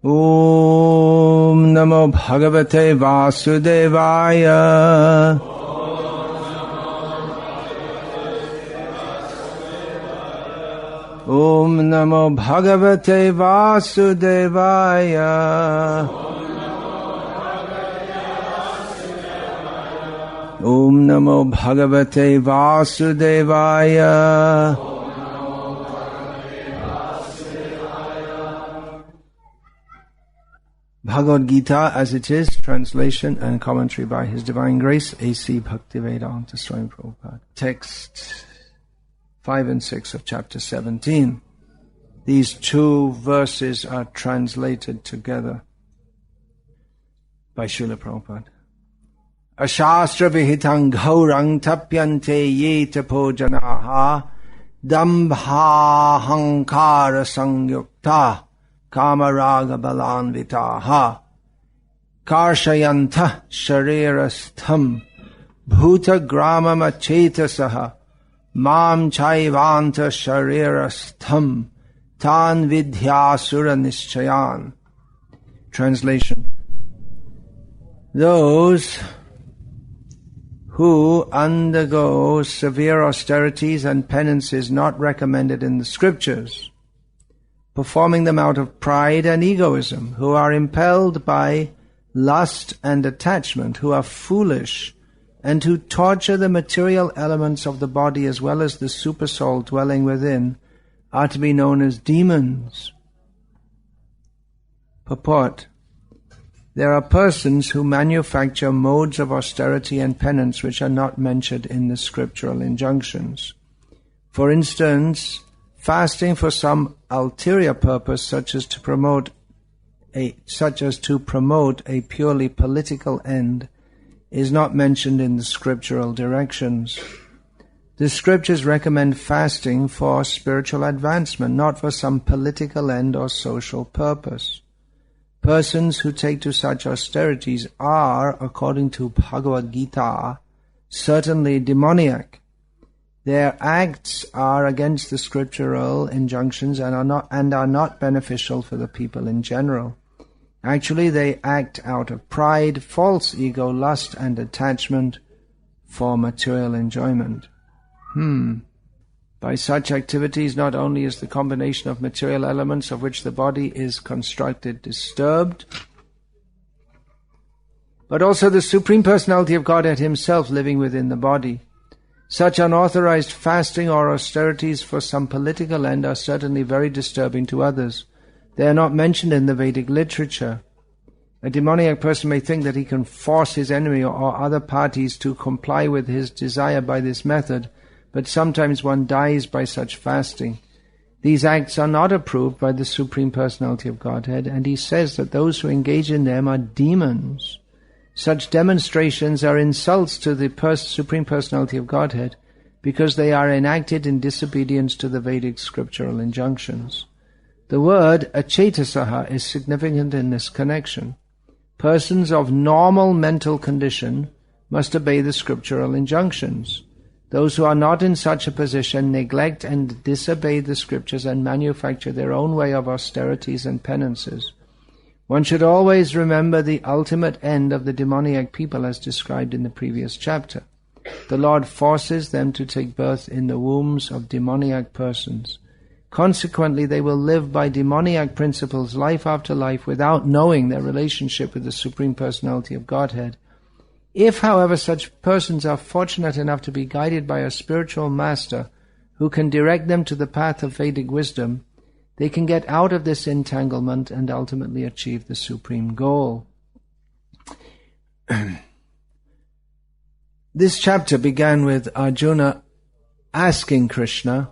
Om Namo Bhagavate Vasudevaya. Om Namo Bhagavate Vasudevaya. Om Namo Bhagavate Vasudevaya. Bhagavad-gita as it is, translation and commentary by His Divine Grace, A.C. Bhaktivedanta Swami Prabhupada. Text 5 and 6 of chapter 17. These two verses are translated together by Srila Prabhupada. Ashastra vihitang ghaurang tapyante ye tapo janaha dambha hankara sangyukta kamaraga balanvitaha karshayanta sharirastham bhuta gramam achetasaha mam chaivanta sharirastham tan vidhyasura nischayan. Translation. Those who undergo severe austerities and penances not recommended in the scriptures, performing them out of pride and egoism, who are impelled by lust and attachment, who are foolish, and who torture the material elements of the body as well as the supersoul dwelling within, are to be known as demons. Purport. There are persons who manufacture modes of austerity and penance which are not mentioned in the scriptural injunctions. For instance, fasting for some ulterior purpose, such as to promote a purely political end, is not mentioned in the scriptural directions. The scriptures recommend fasting for spiritual advancement, not for some political end or social purpose. Persons who take to such austerities are, according to Bhagavad-gita, certainly demoniac. Their acts are against the scriptural injunctions and are not beneficial for the people in general. Actually, they act out of pride, false ego, lust, and attachment for material enjoyment. By such activities, not only is the combination of material elements of which the body is constructed disturbed, but also the Supreme Personality of Godhead Himself living within the body. Such unauthorized fasting or austerities for some political end are certainly very disturbing to others. They are not mentioned in the Vedic literature. A demoniac person may think that he can force his enemy or other parties to comply with his desire by this method, but sometimes one dies by such fasting. These acts are not approved by the Supreme Personality of Godhead, and He says that those who engage in them are demons. Such demonstrations are insults to the Supreme Personality of Godhead because they are enacted in disobedience to the Vedic scriptural injunctions. The word achetasaha is significant in this connection. Persons of normal mental condition must obey the scriptural injunctions. Those who are not in such a position neglect and disobey the scriptures and manufacture their own way of austerities and penances. One should always remember the ultimate end of the demoniac people as described in the previous chapter. The Lord forces them to take birth in the wombs of demoniac persons. Consequently, they will live by demoniac principles life after life without knowing their relationship with the Supreme Personality of Godhead. If, however, such persons are fortunate enough to be guided by a spiritual master who can direct them to the path of Vedic wisdom, they can get out of this entanglement and ultimately achieve the supreme goal. This chapter began with Arjuna asking Krishna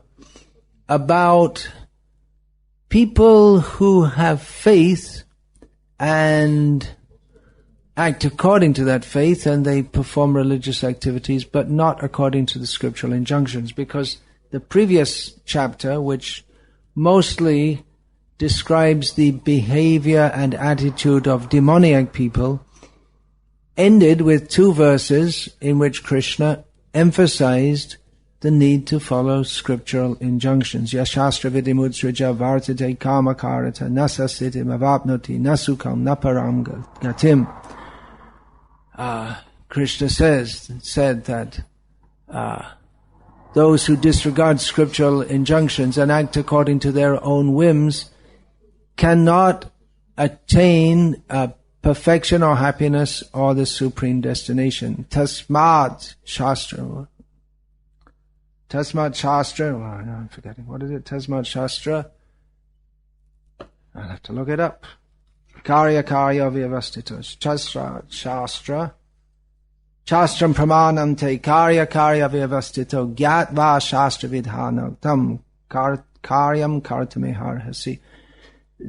about people who have faith and act according to that faith, and they perform religious activities, but not according to the scriptural injunctions, because the previous chapter, which mostly describes the behavior and attitude of demoniac people, ended with two verses in which Krishna emphasized the need to follow scriptural injunctions. Yashastra vidimudsrija vartate kamakarata nasasitim avapnoti nasukam naparam gatim. Krishna said that those who disregard scriptural injunctions and act according to their own whims cannot attain perfection or happiness or the supreme destination. Tasmat Shastra. Well, no, I'm forgetting. What is it? Tasmat Shastra. I'll have to look it up. Karya vyavastitos. Shastra. Shastram pramanam te karya vyavastito. Gyatva shastra vidhana. Tam karyam kartameharhasi.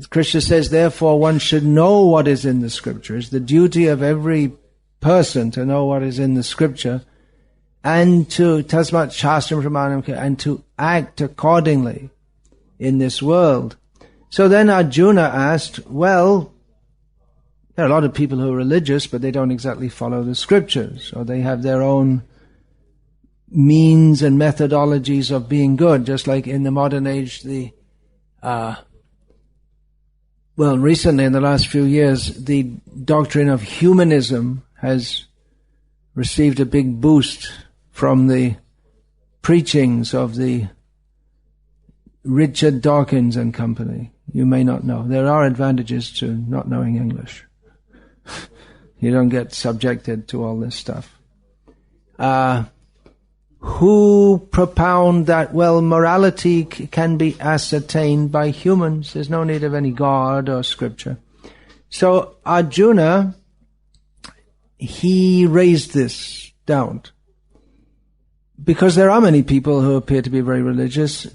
Krishna says, therefore, one should know what is in the scripture. It's the duty of every person to know what is in the scripture and to tasmat shastram pramanam and to act accordingly in this world. So then Arjuna asked, well, there are a lot of people who are religious, but they don't exactly follow the scriptures, or they have their own means and methodologies of being good, just like in the modern age, recently in the last few years, the doctrine of humanism has received a big boost from the preachings of the Richard Dawkins and company. You may not know. There are advantages to not knowing English. You don't get subjected to all this stuff. Who propound that, well, morality can be ascertained by humans. There's no need of any God or scripture. So Arjuna, he raised this doubt. Because there are many people who appear to be very religious.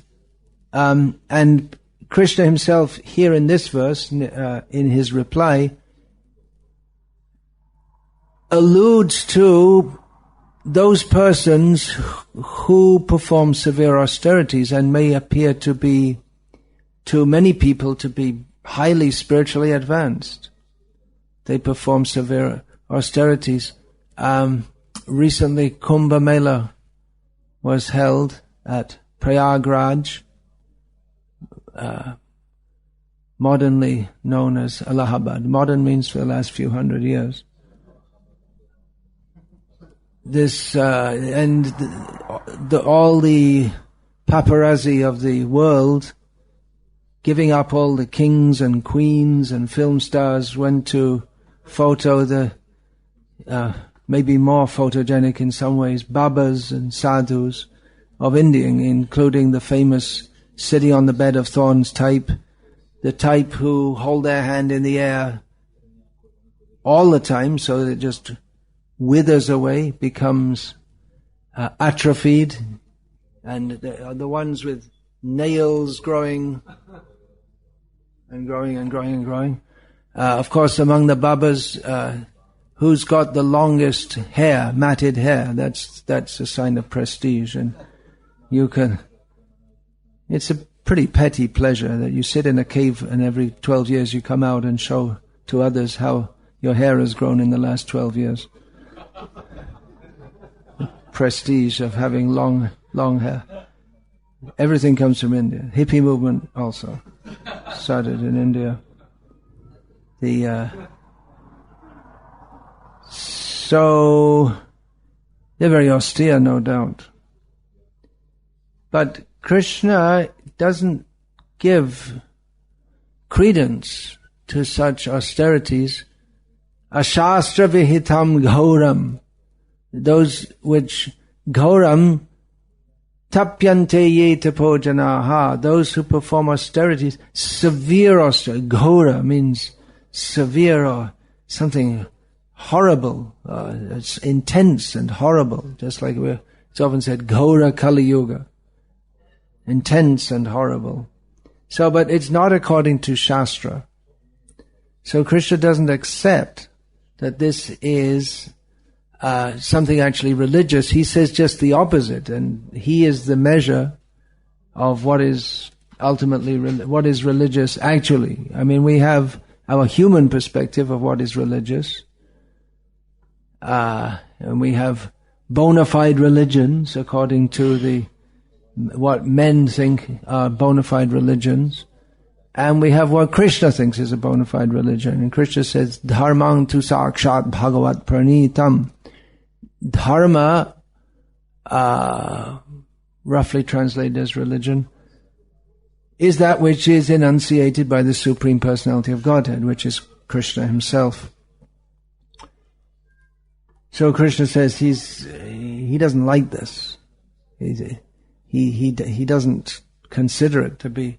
And Krishna himself, here in this verse, in his reply, alludes to those persons who perform severe austerities and may appear to be, to many people, to be highly spiritually advanced. They perform severe austerities. Recently, Kumbh Mela was held at Prayagraj, modernly known as Allahabad. Modern means for the last few hundred years. This all the paparazzi of the world, giving up all the kings and queens and film stars, went to photo the maybe more photogenic in some ways babas and sadhus of India, including the famous sitting on the bed of thorns type, the type who hold their hand in the air all the time so that it just withers away, becomes atrophied, and the ones with nails growing and growing and growing and growing. Of course, among the babas, who's got the longest hair, matted hair, that's a sign of prestige, and it's a pretty petty pleasure that you sit in a cave and every 12 years you come out and show to others how your hair has grown in the last 12 years. The prestige of having long hair. Everything comes from India. Hippie movement also started in India. So they're very austere, no doubt. But Krishna doesn't give credence to such austerities. Ashastra vihitam ghoram. Those which ghoram tapyante ye tapojanaha. Those who perform austerities, severe austerity. Ghora means severe or something horrible. It's intense and horrible. Just like it's often said, Ghora Kali Yuga. Intense and horrible. So, but it's not according to Shastra. So Krishna doesn't accept that this is something actually religious. He says just the opposite, and he is the measure of what is ultimately what is religious actually. I mean, we have our human perspective of what is religious, and we have bona fide religions according to what men think are bona fide religions. And we have what Krishna thinks is a bona fide religion. And Krishna says, Dharmang tu sakshat bhagavat pranitam. Dharma, roughly translated as religion, is that which is enunciated by the Supreme Personality of Godhead, which is Krishna himself. So Krishna says he doesn't like this. He doesn't consider it to be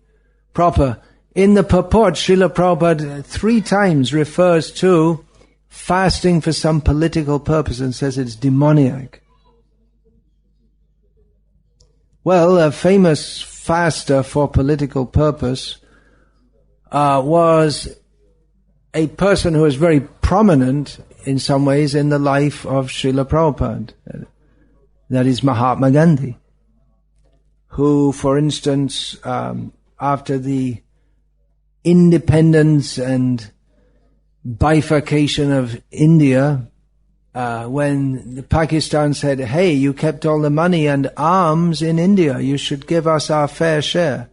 proper. In the purport, Srila Prabhupada 3 times refers to fasting for some political purpose and says it's demoniac. Well, a famous faster for political purpose was a person who was very prominent in some ways in the life of Srila Prabhupada. That is Mahatma Gandhi, who, for instance, after the independence and bifurcation of India, when Pakistan said, hey, you kept all the money and arms in India, you should give us our fair share.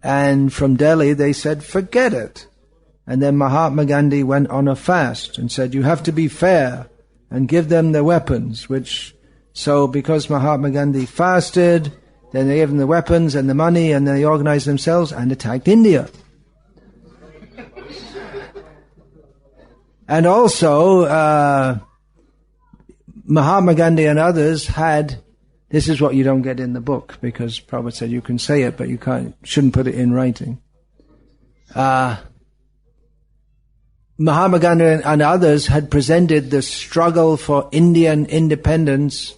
And from Delhi they said, forget it. And then Mahatma Gandhi went on a fast and said, you have to be fair and give them the weapons, so because Mahatma Gandhi fasted, then they gave them the weapons and the money, and they organized themselves and attacked India. And also, Mahatma Gandhi and others this is what you don't get in the book, because Prabhupada said you can say it, but you shouldn't put it in writing. Mahatma Gandhi and others had presented the struggle for Indian independence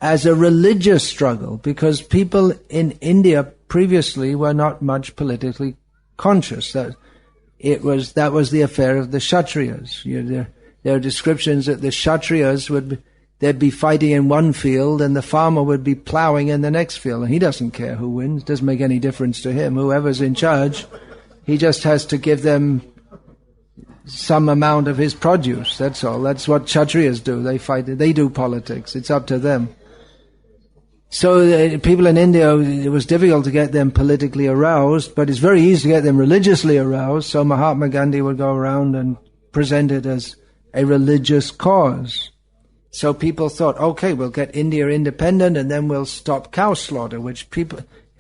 as a religious struggle, because people in India previously were not much politically conscious. That was the affair of the Kshatriyas. There are descriptions that the Kshatriyas they'd be fighting in one field and the farmer would be plowing in the next field, and he doesn't care who wins. It doesn't make any difference to him. Whoever's in charge, he just has to give them some amount of his produce. That's all. That's what Kshatriyas do. They fight. They do politics. It's up to them. So people in India, it was difficult to get them politically aroused, but it's very easy to get them religiously aroused. So Mahatma Gandhi would go around and present it as a religious cause. So people thought, okay, we'll get India independent and then we'll stop cow slaughter, which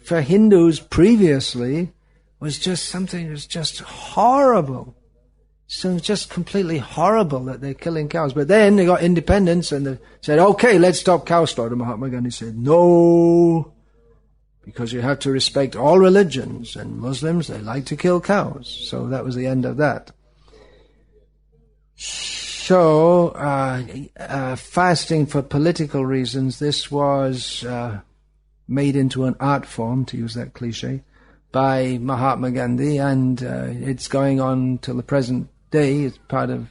for Hindus previously was just horrible. So it's just completely horrible that they're killing cows. But then they got independence and they said, okay, let's stop cow slaughter. Mahatma Gandhi said, no, because you have to respect all religions, and Muslims, they like to kill cows. So that was the end of that. So, fasting for political reasons, this was made into an art form, to use that cliche, by Mahatma Gandhi, and it's going on till the present day. It's part of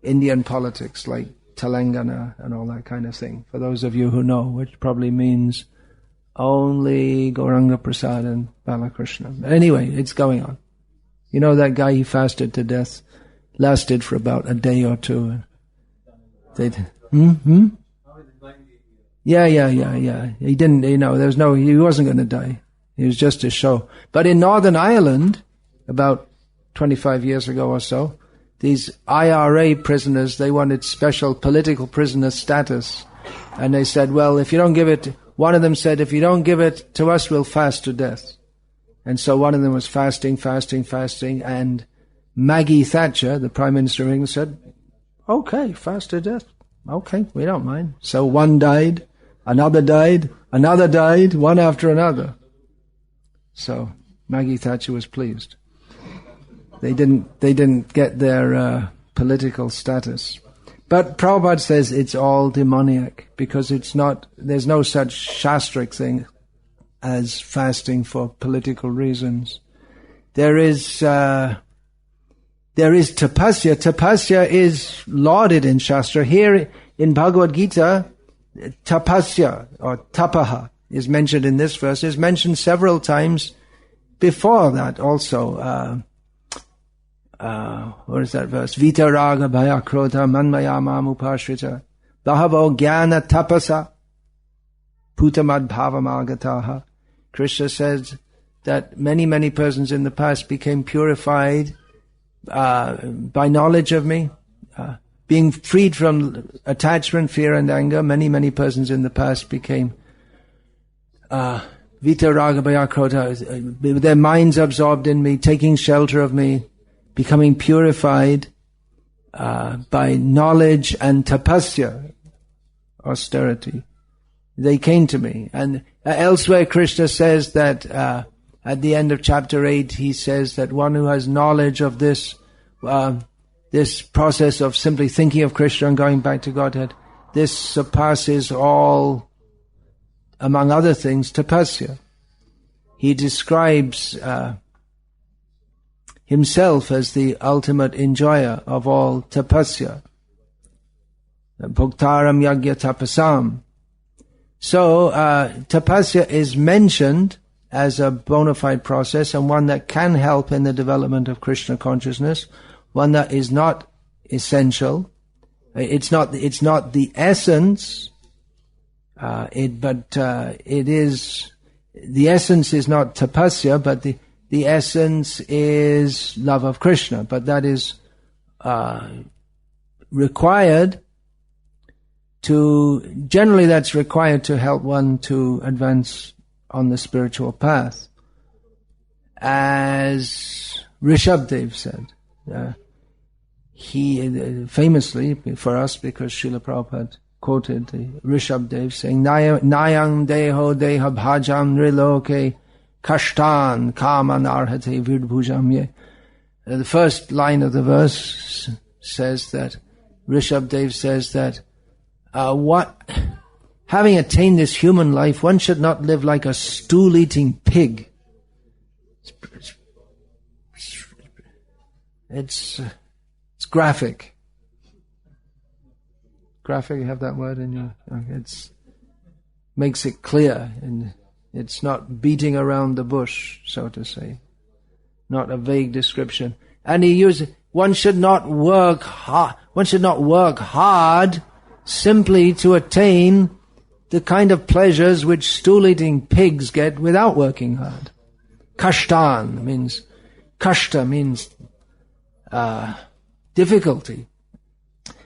Indian politics, like Telangana and all that kind of thing, for those of you who know, which probably means only Gauranga Prasad and Balakrishna. But anyway, it's going on. You know that guy, he fasted to death, lasted for about a day or two. Yeah. He didn't, he wasn't going to die. It was just a show. But in Northern Ireland, about 25 years ago or so, these IRA prisoners, they wanted special political prisoner status. And they said, well, one of them said, if you don't give it to us, we'll fast to death. And so one of them was fasting, and Maggie Thatcher, the Prime Minister of England, said, okay, fast to death. Okay, we don't mind. So one died, another died, one after another. So Maggie Thatcher was pleased. They didn't get their political status. But Prabhupada says it's all demoniac, because there's no such shastric thing as fasting for political reasons. There is tapasya. Tapasya is lauded in Shastra. Here in Bhagavad-gita, tapasya or tapaha is mentioned in this verse. Is mentioned several times before that also. What is that verse? Vita raga bhaya krodha manmaya mam upashrita Bahavo jnana tapasa putamad bhavam agataha. Krishna says that many persons in the past became purified by knowledge of me, being freed from attachment, fear and anger. Many persons in the past became vitaraga bhayakrota, with their minds absorbed in me, taking shelter of me, becoming purified by knowledge and tapasya, austerity. They came to me. And elsewhere Krishna says that at the end of chapter 8, he says that one who has knowledge of this process of simply thinking of Krishna and going back to Godhead, this surpasses all, among other things, tapasya. He describes himself as the ultimate enjoyer of all tapasya. Bhoktaram yagya tapasam. So, tapasya is mentioned as a bona fide process and one that can help in the development of Krishna consciousness, one that is not essential. It's not the essence, it is, the essence is not tapasya, but the essence is love of Krishna. But that is required generally that's required to help one to advance on the spiritual path. As Rishabdev said, he famously for us, because Srila Prabhupada quoted Rishabdev saying, Nayang deho deha bhajam riloke kashtan kaman arhate virbhujam ye. The first line of the verse says that, Rishabdev says that, having attained this human life, one should not live like a stool-eating pig. It's graphic. Graphic, you have that word in your... It makes it clear, and it's not beating around the bush, so to say. Not a vague description. And he uses, one should not work hard simply to attain the kind of pleasures which stool-eating pigs get without working hard. Kashtan means difficulty.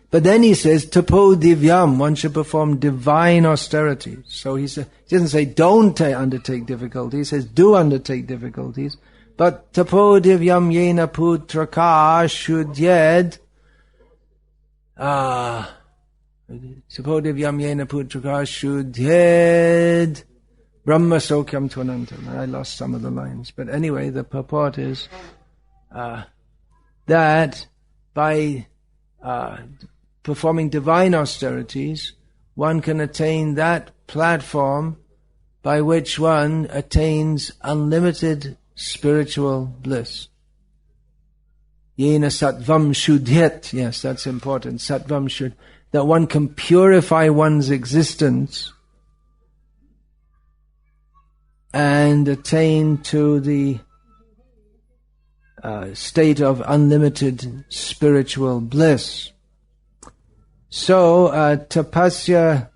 But then he says, tapo divyam, one should perform divine austerities. So he doesn't say don't undertake difficulties, he says do undertake difficulties. But tapo divyam yena putraka shudyed, tapo divyam yena putraka shudyed brahma sokyam tvanantam. I lost some of the lines. But anyway, the purport is that by performing divine austerities, one can attain that platform by which one attains unlimited spiritual bliss. Yena sattvam shuddhyat. Yes, that's important. Sattvam should, that one can purify one's existence and attain to the state of unlimited spiritual bliss. So, tapasya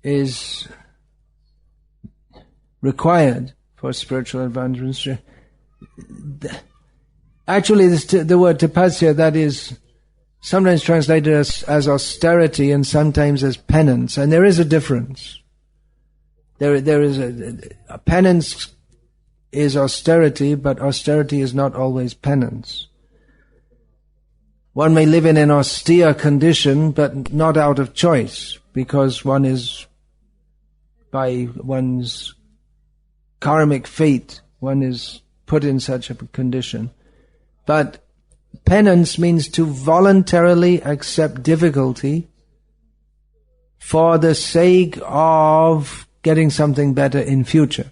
is required for spiritual advancement. Actually, the word tapasya, that is sometimes translated as austerity and sometimes as penance, and there is a difference. There is a penance is austerity, but austerity is not always penance. One may live in an austere condition, but not out of choice, because one is, by one's karmic fate, one is put in such a condition. But penance means to voluntarily accept difficulty for the sake of getting something better in future.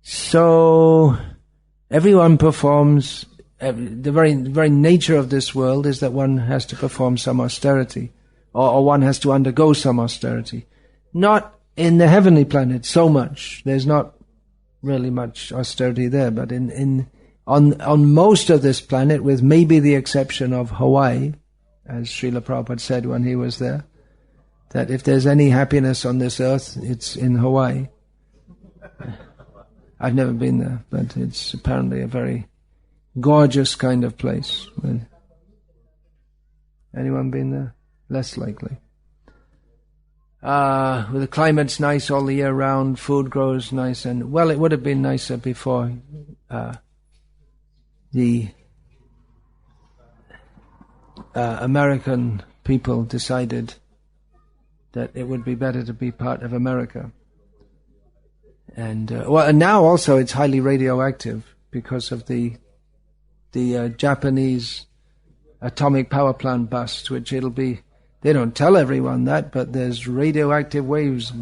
So, everyone performs. The very nature of this world is that one has to perform some austerity, or one has to undergo some austerity. Not in the heavenly planet so much. There's not really much austerity there, but on most of this planet, with maybe the exception of Hawaii, as Srila Prabhupada said when he was there, that if there's any happiness on this earth, it's in Hawaii. I've never been there, but it's apparently a very gorgeous kind of place. Anyone been there? Less likely. Well, the climate's nice all the year round, food grows nice, and well, it would have been nicer before the American people decided that it would be better to be part of America. And and now also it's highly radioactive because of the Japanese atomic power plant bust, which it'll be. They don't tell everyone that, but there's radioactive waves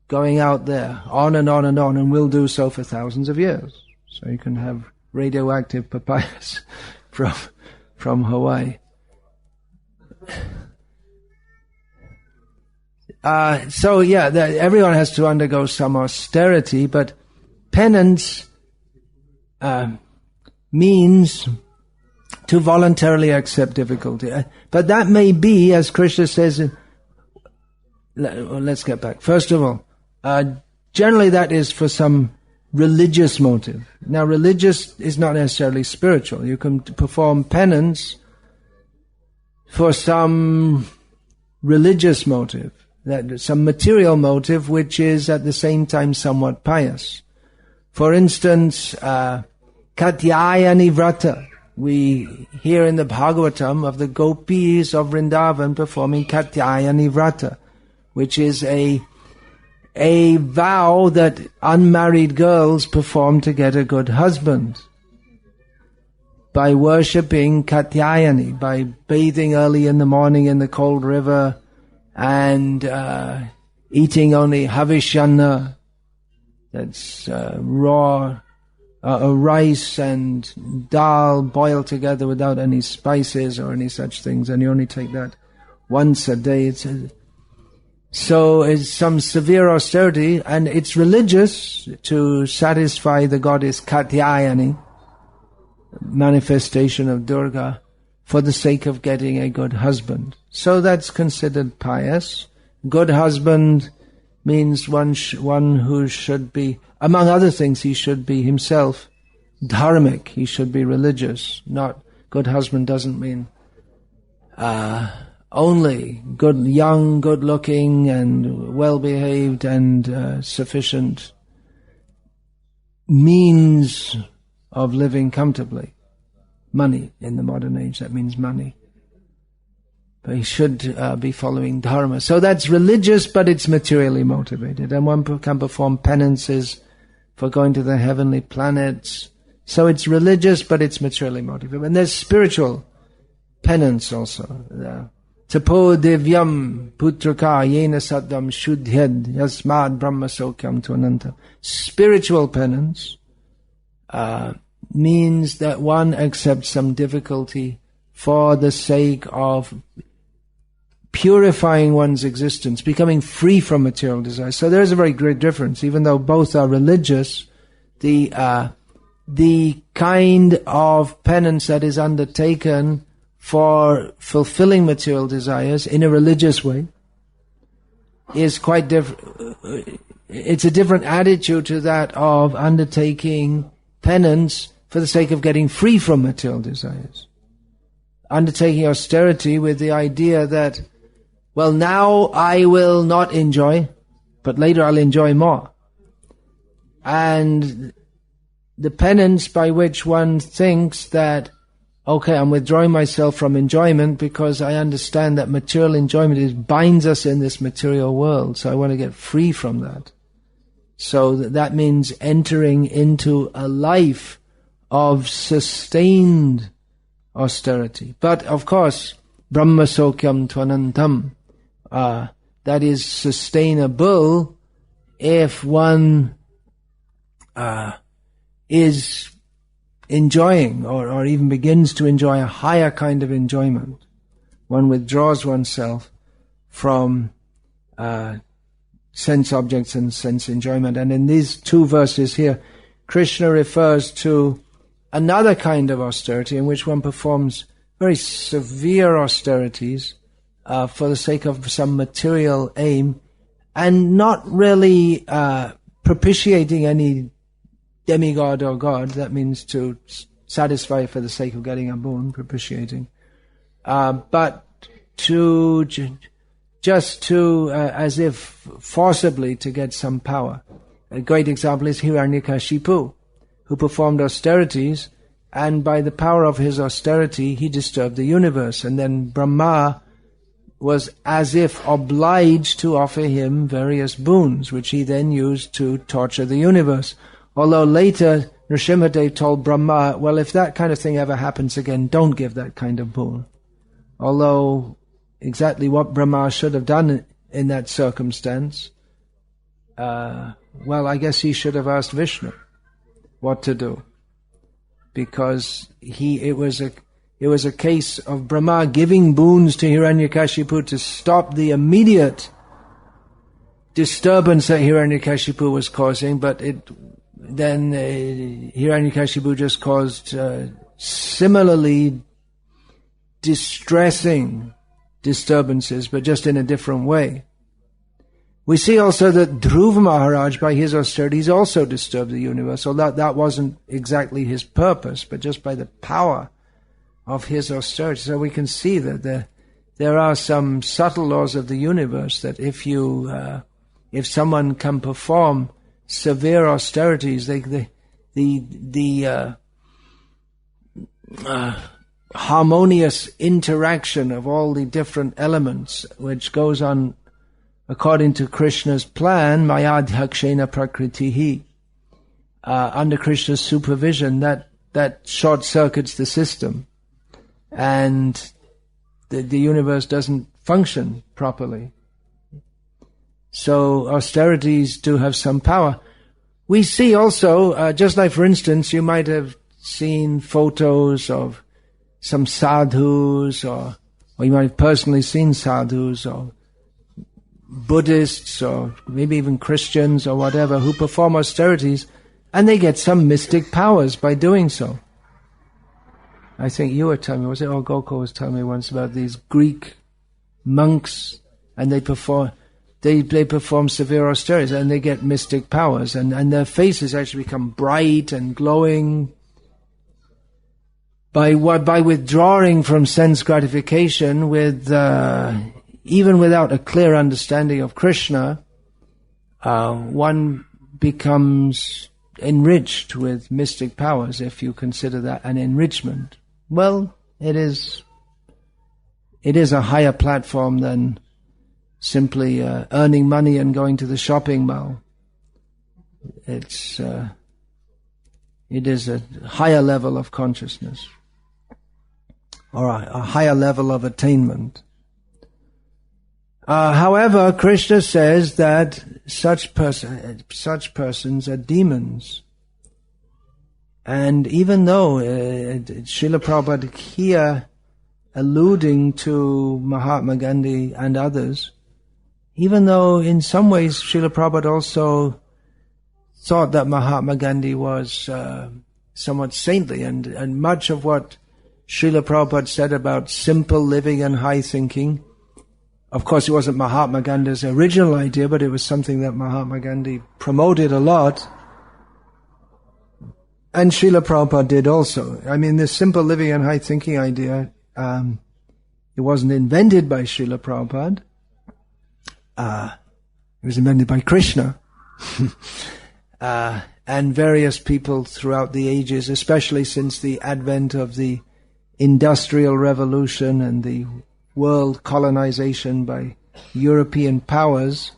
going out there, on and on and on, and will do so for thousands of years. So you can have radioactive papayas from Hawaii. Everyone has to undergo some austerity, but penance means to voluntarily accept difficulty. But that may be, as Krishna says, let's get back. First of all, generally that is for some religious motive. Now, religious is not necessarily spiritual. You can perform penance for some religious motive, some material motive, which is at the same time somewhat pious. For instance, Katyayani Vrata. We hear in the Bhagavatam of the gopis of Vrindavan performing Katyayani Vrata, which is a vow that unmarried girls perform to get a good husband by worshipping Katyayani, by bathing early in the morning in the cold river and eating only havishyana, that's raw rice and dal boiled together without any spices or any such things, and you only take that once a day. So it's some severe austerity, and it's religious to satisfy the goddess Katyayani, manifestation of Durga, for the sake of getting a good husband. So that's considered pious. Good husband means one who should be, among other things, he should be himself dharmic, he should be religious. Not good husband doesn't mean only good, young, good-looking, and well-behaved, and sufficient means of living comfortably. Money in the modern age, that means money. But he should be following dharma. So that's religious, but it's materially motivated. And one can perform penances for going to the heavenly planets. So it's religious, but it's materially motivated. And there's spiritual penance also. Tapo divyam putraka yena saddam shuddhyad yasmad brahmasokyam tuanantam. Spiritual penance means that one accepts some difficulty for the sake of purifying one's existence, becoming free from material desire. So there is a very great difference. Even though both are religious, the kind of penance that is undertaken for fulfilling material desires in a religious way is quite different. It's a different attitude to that of undertaking penance for the sake of getting free from material desires. Undertaking austerity with the idea that, well, now I will not enjoy, but later I'll enjoy more. And the penance by which one thinks that, okay, I'm withdrawing myself from enjoyment because I understand that material enjoyment binds us in this material world, so I want to get free from that. So that means entering into a life of sustained austerity. But of course, brahmasokyam tvanantam, that is sustainable if one is enjoying or even begins to enjoy a higher kind of enjoyment. One withdraws oneself from sense objects and sense enjoyment. And in these two verses here, Krishna refers to another kind of austerity in which one performs very severe austerities for the sake of some material aim, and not really propitiating any demigod or god. That means to satisfy for the sake of getting a boon, propitiating. But to just to, as if forcibly to get some power. A great example is Hiranyakashipu, who performed austerities, and by the power of his austerity he disturbed the universe, and then Brahma was as if obliged to offer him various boons, which he then used to torture the universe. Although later Nrsimhadev told Brahma, well, if that kind of thing ever happens again, don't give that kind of boon. Although exactly what Brahma should have done in that circumstance, well, I guess he should have asked Vishnu what to do, because it was a case of Brahma giving boons to Hiranyakashipu to stop the immediate disturbance that Hiranyakashipu was causing, but then Hiranyakashipu just caused similarly distressing disturbances, but just in a different way. We see also that Dhruva Maharaj, by his austerities, also disturbed the universe, although that wasn't exactly his purpose, but just by the power of his austerity. So we can see that there are some subtle laws of the universe that if someone can perform severe austerities, the harmonious interaction of all the different elements, which goes on according to Krishna's plan, Mayadhyakshena Prakritihi, under Krishna's supervision, that short-circuits the system, and the universe doesn't function properly. So austerities do have some power. We see also, just like for instance, you might have seen photos of some sadhus, or you might have personally seen sadhus, or Buddhists, or maybe even Christians, or whatever, who perform austerities, and they get some mystic powers by doing so. I think you were telling me, was it, or Gokul was telling me once about these Greek monks, and they perform severe austerities, and they get mystic powers, and their faces actually become bright and glowing by withdrawing from sense gratification, with even without a clear understanding of Krishna. One becomes enriched with mystic powers, if you consider that an enrichment. Well, it is a higher platform than simply earning money and going to the shopping mall. It is a higher level of consciousness, or a higher level of attainment. However, Krishna says that such persons are demons. And even though Srila Prabhupada here, alluding to Mahatma Gandhi and others, even though in some ways Srila Prabhupada also thought that Mahatma Gandhi was somewhat saintly, and much of what Srila Prabhupada said about simple living and high thinking, of course it wasn't Mahatma Gandhi's original idea, but it was something that Mahatma Gandhi promoted a lot, and Srila Prabhupada did also. I mean, this simple living and high thinking idea, it wasn't invented by Srila Prabhupada. It was invented by Krishna. And various people throughout the ages, especially since the advent of the Industrial Revolution and the world colonization by European powers,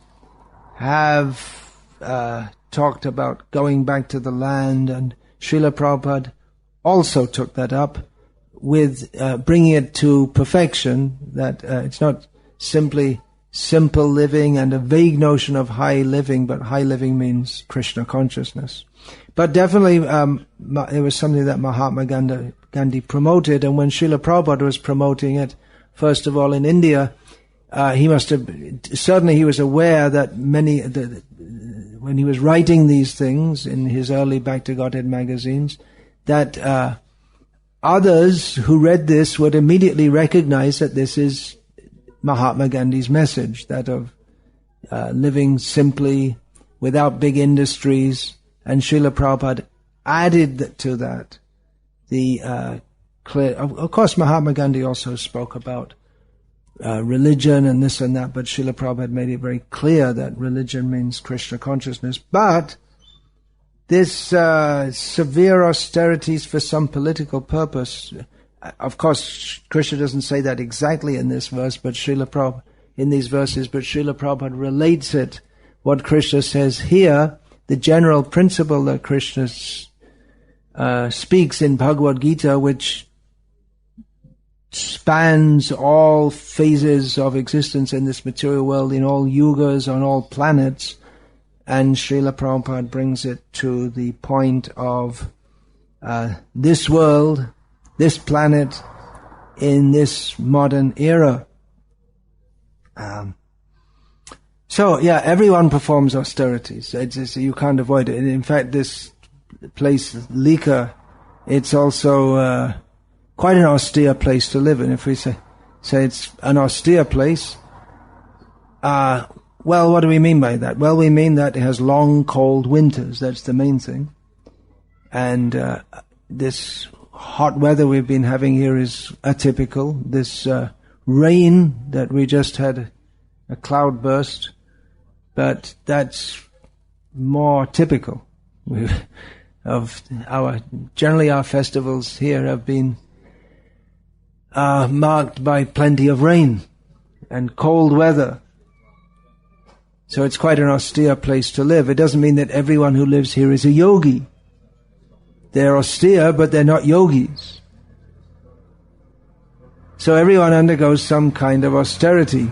have talked about going back to the land, and Srila Prabhupada also took that up with bringing it to perfection, that it's not simply simple living and a vague notion of high living, but high living means Krishna consciousness. But definitely it was something that Mahatma Gandhi promoted, and when Srila Prabhupada was promoting it, first of all in India, he was aware that when he was writing these things in his early Back to Godhead magazines, that others who read this would immediately recognize that this is Mahatma Gandhi's message, that of living simply, without big industries, and Srila Prabhupada added to that the clear. Of course, Mahatma Gandhi also spoke about religion and this and that, but Srila Prabhupada made it very clear that religion means Krishna consciousness. But this severe austerities for some political purpose, of course, Krishna doesn't say that exactly in this verse, but Srila Prabhupada, in these verses, but Srila Prabhupada relates it, what Krishna says here, the general principle that Krishna speaks in Bhagavad-gita, which spans all phases of existence in this material world, in all yugas, on all planets, and Srila Prabhupada brings it to the point of this world, this planet, in this modern era. So, everyone performs austerities. You can't avoid it. And in fact, this place, Lika, it's also quite an austere place to live in. If we say it's an austere place, well, what do we mean by that? Well, we mean that it has long, cold winters. That's the main thing. And this hot weather we've been having here is atypical. This rain that we just had, a cloud burst, but that's more typical of generally our festivals here have been marked by plenty of rain and cold weather. So it's quite an austere place to live. It doesn't mean that everyone who lives here is a yogi. They're austere, but they're not yogis. So everyone undergoes some kind of austerity.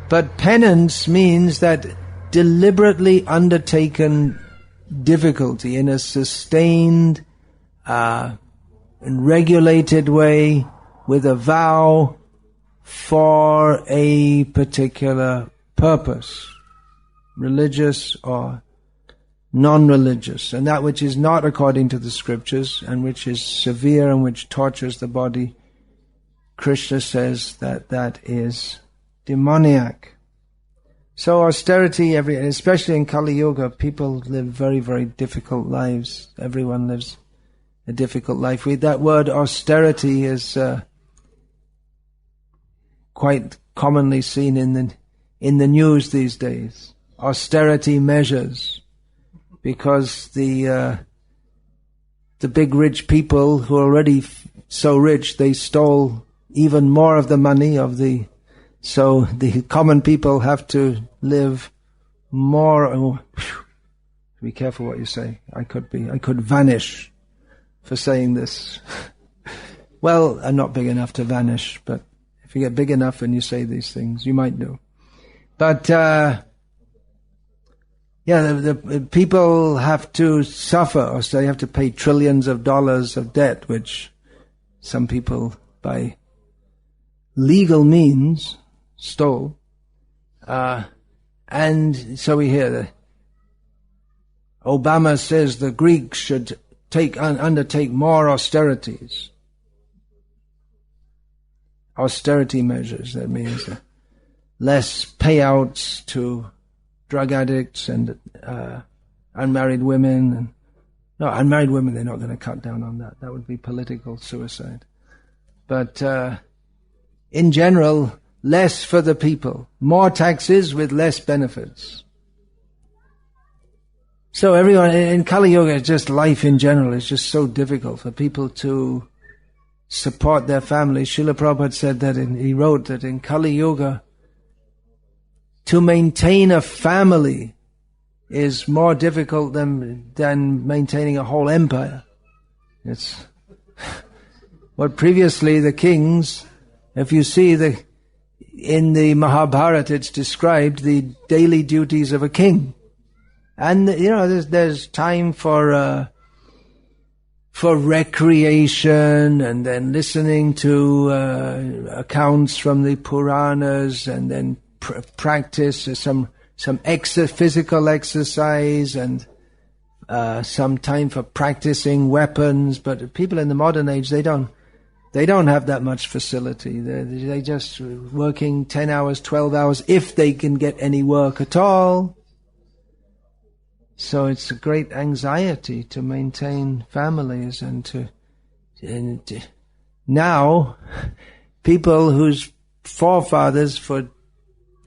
But penance means that deliberately undertaken difficulty in a sustained and regulated way with a vow for a particular purpose, religious or non-religious, and that which is not according to the scriptures and which is severe and which tortures the body, Krishna says that is demoniac. So austerity, especially in Kali Yuga, people live very, very difficult lives. Everyone lives a difficult life. That word austerity is quite commonly seen in the news these days. Austerity measures, because the big rich people who are already so rich, they stole even more of the money of so the common people have to live more. Be careful what you say. I could vanish for saying this. Well, I'm not big enough to vanish, but if you get big enough and you say these things, you might do. But the people have to suffer, or so they have to pay trillions of dollars of debt, which some people by legal means stole. And so we hear that Obama says the Greeks should undertake more austerities. Austerity measures, that means less payouts to drug addicts and unmarried women. Unmarried women, they're not going to cut down on that. That would be political suicide. But in general, less for the people. More taxes with less benefits. So everyone, in Kali Yuga, just life in general is just so difficult for people to support their families. Srila Prabhupada said that he wrote that in Kali Yuga, to maintain a family is more difficult than maintaining a whole empire. It's what previously the kings, if you see in the Mahabharata, it's described the daily duties of a king. And, there's time for recreation, and then listening to accounts from the Puranas, and then practice, some some physical exercise and some time for practicing weapons. But people in the modern age, they don't have that much facility. They just working 10 hours, 12 hours, if they can get any work at all. So it's a great anxiety to maintain families and now people whose forefathers for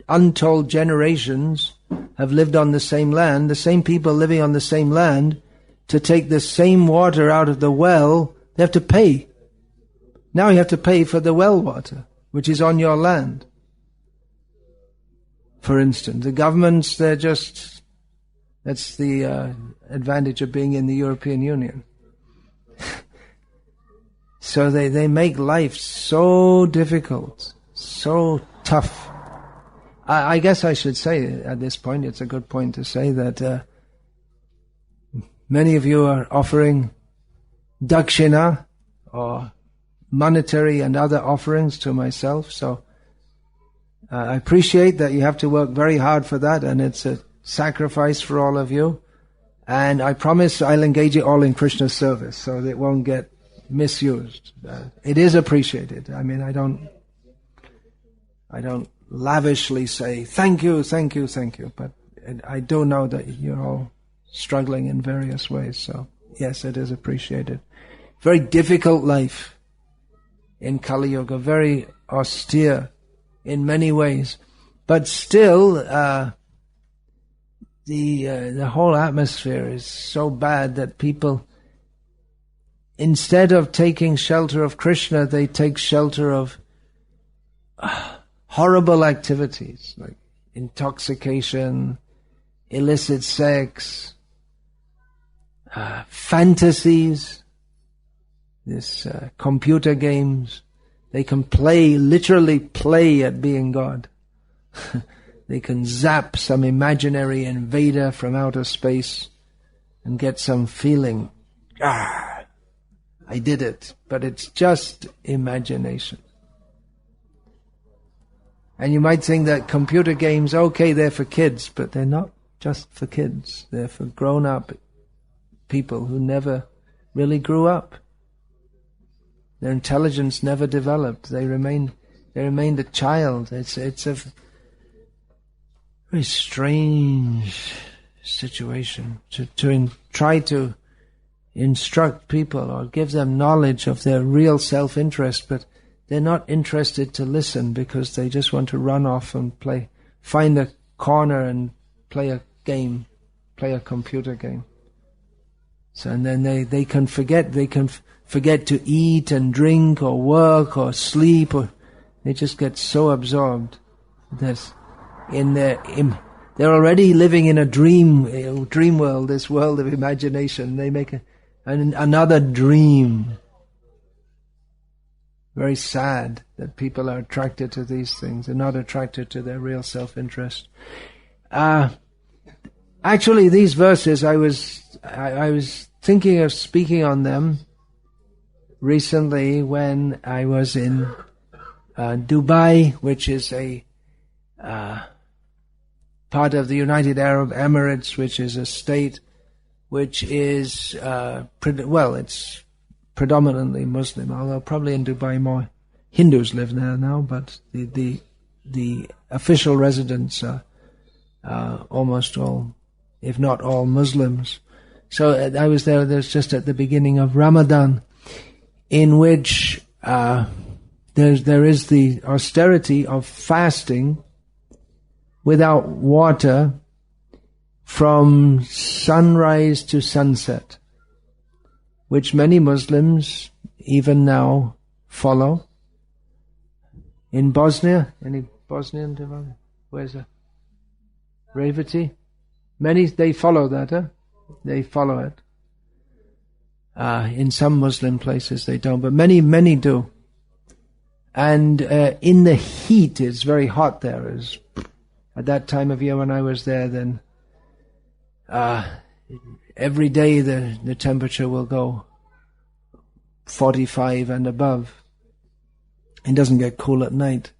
untold generations have lived on the same land, the same people living on the same land, to take the same water out of the well, they have to pay. Now you have to pay for the well water, which is on your land. For instance, the governments, that's the advantage of being in the European Union. So they make life so difficult, so tough. I guess I should say at this point, it's a good point to say that many of you are offering dakshina or monetary and other offerings to myself. So I appreciate that you have to work very hard for that, and it's a sacrifice for all of you. And I promise I'll engage it all in Krishna's service so that it won't get misused. It is appreciated. I mean, I don't lavishly say thank you, but I do know that you're all struggling in various ways. So yes, it is appreciated. Very difficult life in Kali Yuga, very austere in many ways, but still the whole atmosphere is so bad that people, instead of taking shelter of Krishna, they take shelter of horrible activities like intoxication, illicit sex, fantasies, computer games. They can literally play at being God. They can zap some imaginary invader from outer space and get some feeling. I did it. But it's just imagination. And you might think that computer games, okay, they're for kids, but they're not just for kids. They're for grown-up people who never really grew up. Their intelligence never developed. They remained a child. It's a very strange situation to try to instruct people or give them knowledge of their real self-interest, but they're not interested to listen because they just want to run off and find a corner and play a game, play a computer game. So, and then they can forget to eat and drink or work or sleep, or they just get so absorbed that they're already living in a dream world, this world of imagination. They make another dream. Very sad that people are attracted to these things and not attracted to their real self-interest. Actually, these verses, I was thinking of speaking on them recently when I was in Dubai, which is a part of the United Arab Emirates, which is a state which is it's predominantly Muslim, although probably in Dubai more Hindus live there now, but the official residents are almost all, if not all, Muslims. So I was there just at the beginning of Ramadan, in which there is the austerity of fasting without water from sunrise to sunset, which many Muslims even now follow. In Bosnia, any Bosnian devotee? Where's that? Revati? Many, they follow that, huh? They follow it. In some Muslim places they don't, but many do. And in the heat, it's very hot there. At that time of year when I was there, then every day the temperature will go 45 and above. It doesn't get cool at night.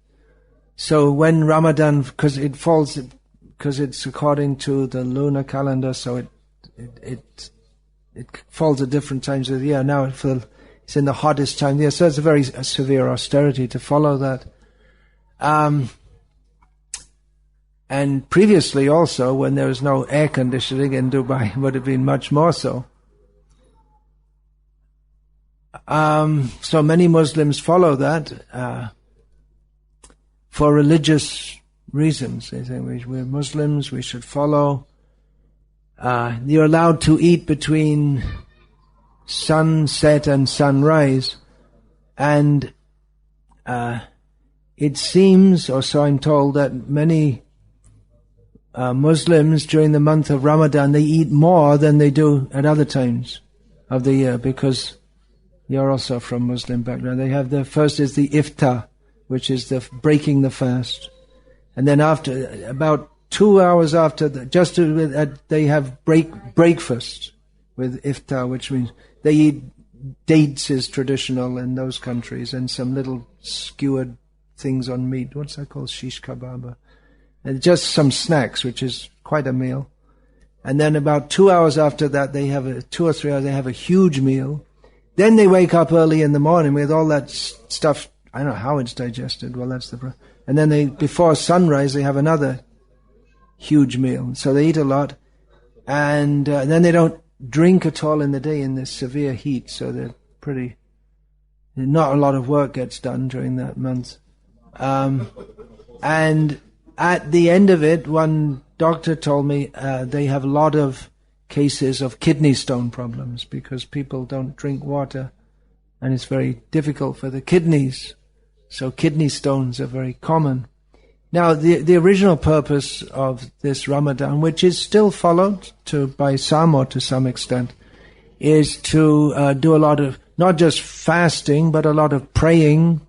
So when Ramadan, because it falls because it's according to the lunar calendar, so it falls at different times of the year. Now it's in the hottest time of the year, so it's a very severe austerity to follow that. And previously also, when there was no air conditioning in Dubai, it would have been much more so. So many Muslims follow that for religious reasons. They say we're Muslims, we should follow. You're allowed to eat between sunset and sunrise, and it seems, or so I'm told, that many Muslims during the month of Ramadan, they eat more than they do at other times of the year, because you're also from Muslim background. They have the first is the iftar, which is the breaking the fast, and then after about 2 hours after they have breakfast with iftar, which means they eat dates is traditional in those countries, and some little skewered things on meat. What's that called? Shish kebab. And just some snacks, which is quite a meal. And then about 2 hours after that, they have 2 or 3 hours, they have a huge meal. Then they wake up early in the morning with all that stuff. I don't know how it's digested. Well, that's and then before sunrise, they have another huge meal. So they eat a lot. And then they don't drink at all in the day in this severe heat. So not a lot of work gets done during that month. And at the end of it, one doctor told me they have a lot of cases of kidney stone problems because people don't drink water, and it's very difficult for the kidneys. So kidney stones are very common. Now, the original purpose of this Ramadan, which is still followed by some or to some extent, is to do a lot of, not just fasting, but a lot of praying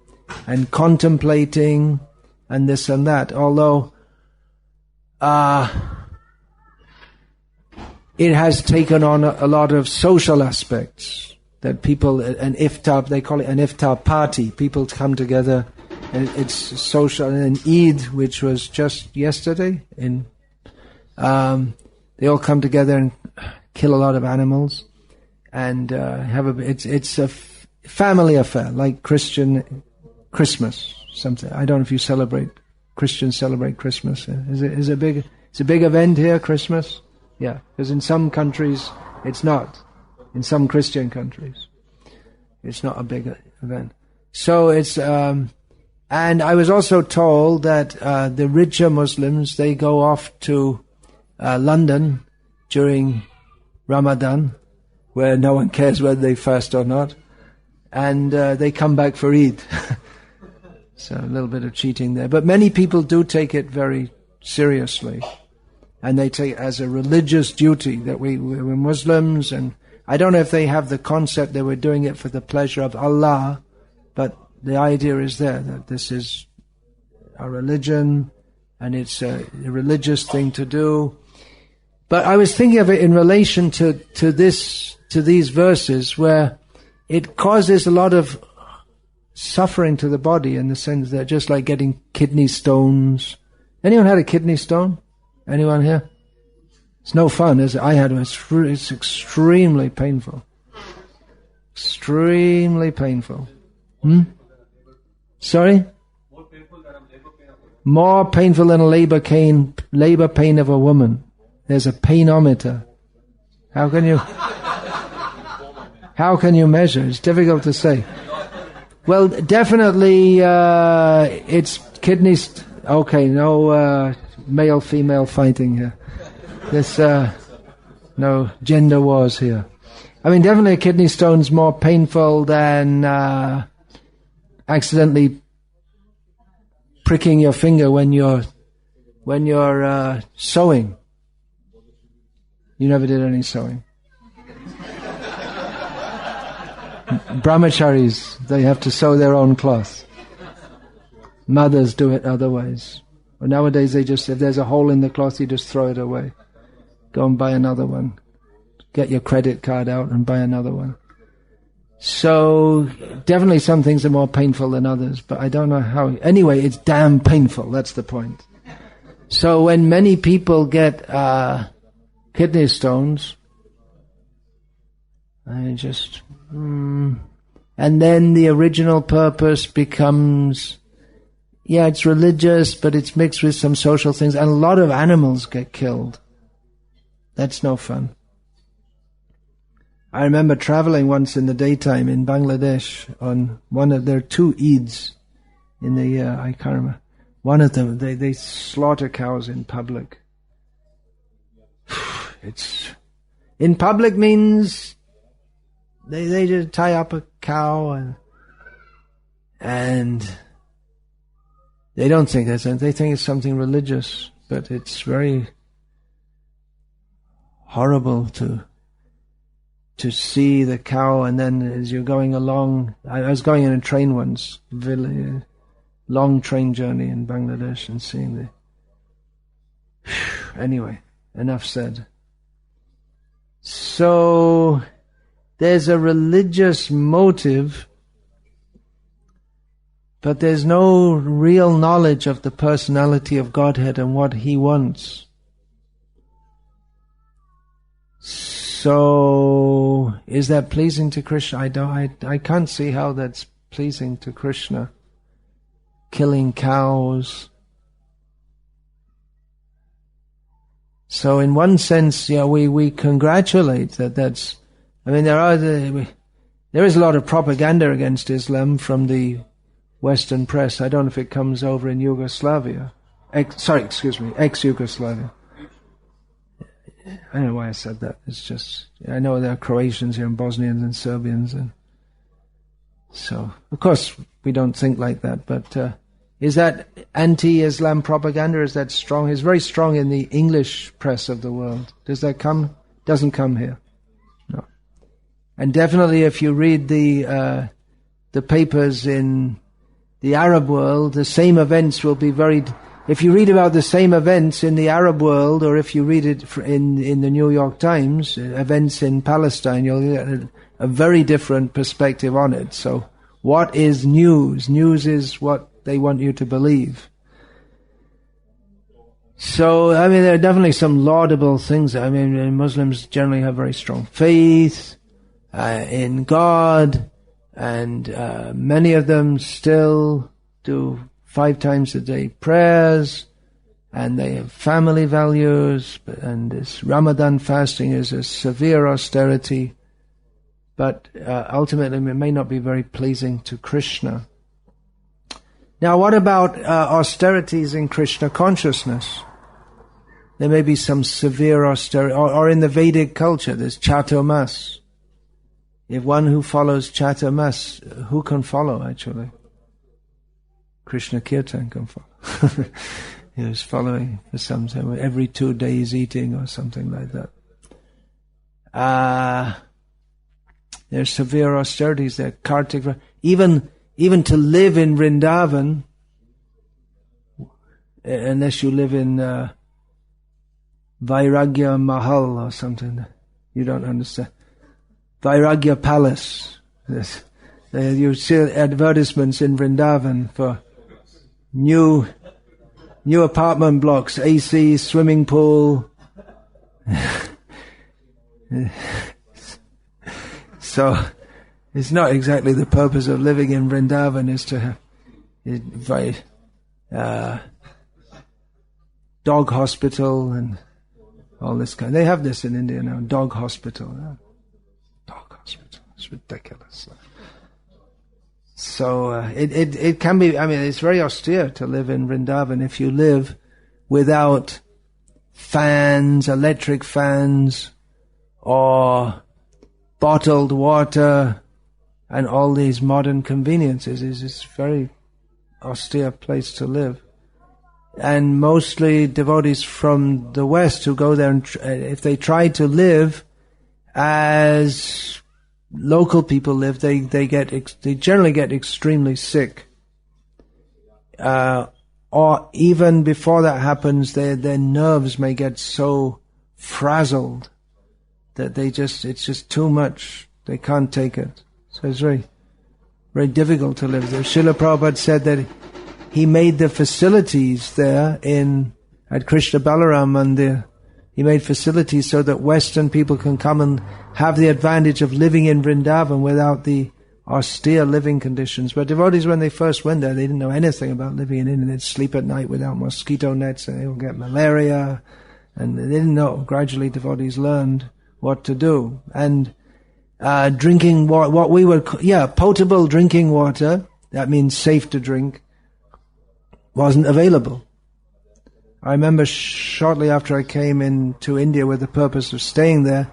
and contemplating and this and that. Although it has taken on a lot of social aspects, that people, an iftar, they call it an iftar party. People come together, and it's social. And Eid, which was just yesterday, they all come together and kill a lot of animals, and it's a family affair, like Christian Christmas. Something. I don't know if you Christians celebrate Christmas. It's a big event here, Christmas. Yeah, because in some countries it's not. In some Christian countries, it's not a big event. So it's, and I was also told that the richer Muslims, they go off to London during Ramadan, where no one cares whether they fast or not, and they come back for Eid. So a little bit of cheating there. But many people do take it very seriously, and they take it as a religious duty that we're Muslims, and I don't know if they have the concept that we're doing it for the pleasure of Allah, but the idea is there, that this is a religion, and it's a religious thing to do. But I was thinking of it in relation to these verses, where it causes a lot of suffering to the body, in the sense that just like getting kidney stones. Anyone had a kidney stone? Anyone here? It's no fun, is it? I had one. It's extremely painful. Extremely painful. Sorry? More painful than a labor pain of a woman. There's a painometer. How can you measure? It's difficult to say. Well, definitely, it's kidneys. Okay, no male-female fighting here. There's no gender wars here. I mean, definitely a kidney stone's more painful than accidentally pricking your finger when you're sewing. You never did any sewing. Brahmacharis, they have to sew their own cloth. Mothers do it otherwise. Well, nowadays if there's a hole in the cloth, you just throw it away. Go and buy another one. Get your credit card out and buy another one. So, definitely some things are more painful than others, but I don't know how. Anyway, it's damn painful, that's the point. So when many people get kidney stones, and then the original purpose becomes, it's religious, but it's mixed with some social things, and a lot of animals get killed. That's no fun. I remember traveling once in the daytime in Bangladesh on there are 2 Eids in the year, I can't remember. One of them, they slaughter cows in public. In public means they just tie up a cow and they don't think that's it. They think it's something religious, but it's very horrible to see the cow, and then as you're going along, I was going in a train once, long train journey in Bangladesh, and seeing anyway, enough said. So there's a religious motive, but there's no real knowledge of the personality of Godhead and what He wants. So, is that pleasing to Krishna? I can't see how that's pleasing to Krishna. Killing cows. So in one sense, we congratulate that's, there is a lot of propaganda against Islam from the Western press. I don't know if it comes over in Yugoslavia. Ex-Yugoslavia. I don't know why I said that. It's just, I know there are Croatians here and Bosnians and Serbians, and so, of course, we don't think like that, but is that anti-Islam propaganda? Is that strong? It's very strong in the English press of the world. Does that come? Doesn't come here. No. And definitely if you read the papers in the Arab world, the same events will be if you read about the same events in the Arab world, or if you read it in the New York Times, events in Palestine, you'll get a very different perspective on it. So, what is news? News is what they want you to believe. So, there are definitely some laudable things. Muslims generally have very strong faith in God, and many of them still do 5 times a day prayers, and they have family values, and this Ramadan fasting is a severe austerity, but ultimately it may not be very pleasing to Krishna. Now, what about austerities in Krishna consciousness? There may be some severe austerity, or in the Vedic culture, there's Chaturmas. If one who follows Chaturmas, who can follow actually? Krishna Kirtan can follow. He was following for some time, every 2 days eating or something like that. There's severe austerities there. Kartik, even to live in Vrindavan, unless you live in Vairagya Mahal or something, you don't understand. Vairagya Palace. You see advertisements in Vrindavan for new apartment blocks, AC, swimming pool. So, it's not exactly the purpose of living in Vrindavan is to invite dog hospital and all this kind. They have this in India now, dog hospital. Dog hospital. It's ridiculous. So it can be, it's very austere to live in Vrindavan if you live without fans, electric fans, or bottled water, and all these modern conveniences. It's a very austere place to live. And mostly devotees from the West who go there, and if they try to live as local people live, they generally get extremely sick. Or even before that happens, their nerves may get so frazzled that it's just too much. They can't take it. So it's very, very difficult to live there. Srila Prabhupada said that he made the facilities there at Krishna Balaram Mandir. He made facilities so that Western people can come and have the advantage of living in Vrindavan without the austere living conditions. But devotees, when they first went there, they didn't know anything about living in India. They'd sleep at night without mosquito nets, and they would get malaria, and they didn't know. Gradually, devotees learned what to do. And drinking water, what we would, potable drinking water, that means safe to drink, wasn't available. I remember shortly after I came into India with the purpose of staying there,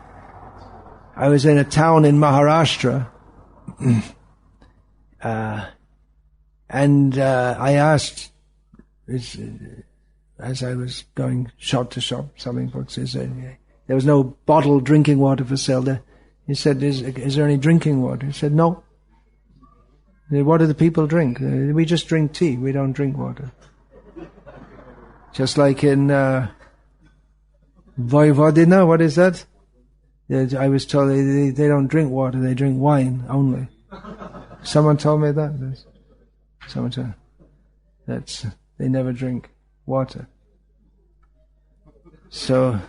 I was in a town in Maharashtra, and I asked, as I was going shop to shop selling books, there was no bottled drinking water for sale there. He said, is there any drinking water? He said, no. What do the people drink? We just drink tea, we don't drink water. Just like in Vojvodina, what is that? I was told they don't drink water, they drink wine only. Someone told me that. Someone told me they never drink water. So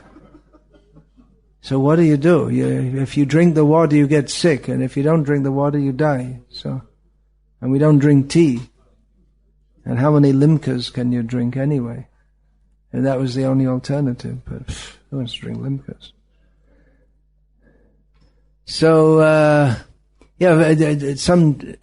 what do? If you drink the water, you get sick, and if you don't drink the water, you die. And we don't drink tea. And how many limkas can you drink anyway? And that was the only alternative. But who wants to drink limkas? So, some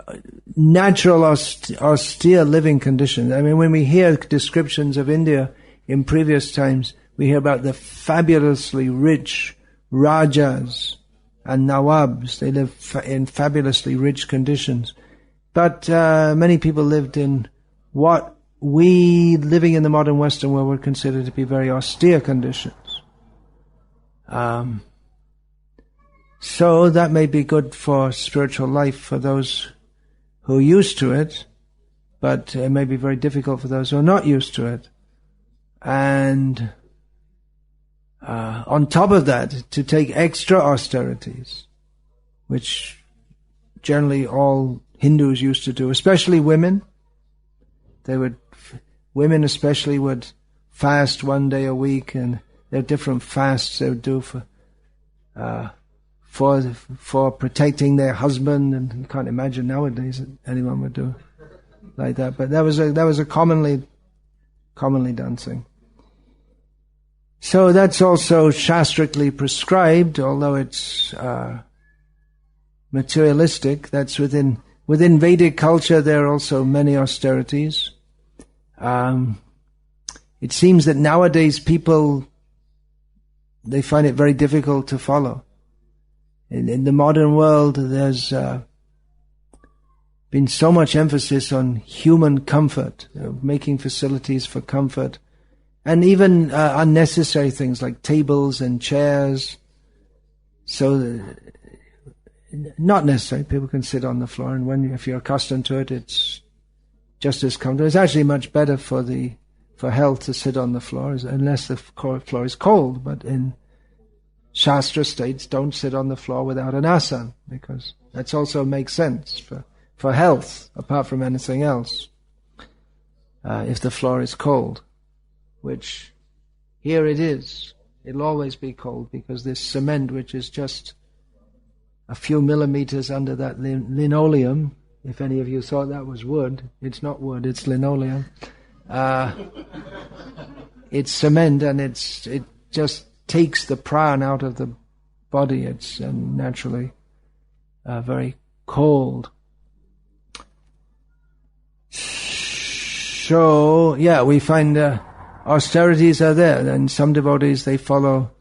natural austere living conditions. I mean, when we hear descriptions of India in previous times, we hear about the fabulously rich Rajas and Nawabs. They live in fabulously rich conditions. But many people lived in what we, living in the modern Western world, would consider to be very austere conditions. So that may be good for spiritual life for those who are used to it, but it may be very difficult for those who are not used to it. And on top of that, to take extra austerities, which generally all Hindus used to do, especially women. Women especially would fast one day a week, and there are different fasts they would do for protecting their husband, and you can't imagine nowadays that anyone would do like that. But that was a commonly done thing. So that's also shastrically prescribed, although it's materialistic. That's within Vedic culture. There are also many austerities. It seems that nowadays people, they find it very difficult to follow. In the modern world, there's been so much emphasis on human comfort, making facilities for comfort, and even unnecessary things like tables and chairs. So, not necessary. People can sit on the floor, and if you're accustomed to it, it's just as comfortable. It's actually much better for health to sit on the floor, unless the floor is cold. But in Shastra states, don't sit on the floor without an asana, because that also makes sense for health, apart from anything else. If the floor is cold, which here it is, it'll always be cold, because this cement, which is just a few millimeters under that linoleum, if any of you thought that was wood, it's not wood, it's linoleum. It's cement, and it just takes the prana out of the body. It's naturally very cold. So, we find austerities are there, and some devotees, they follow,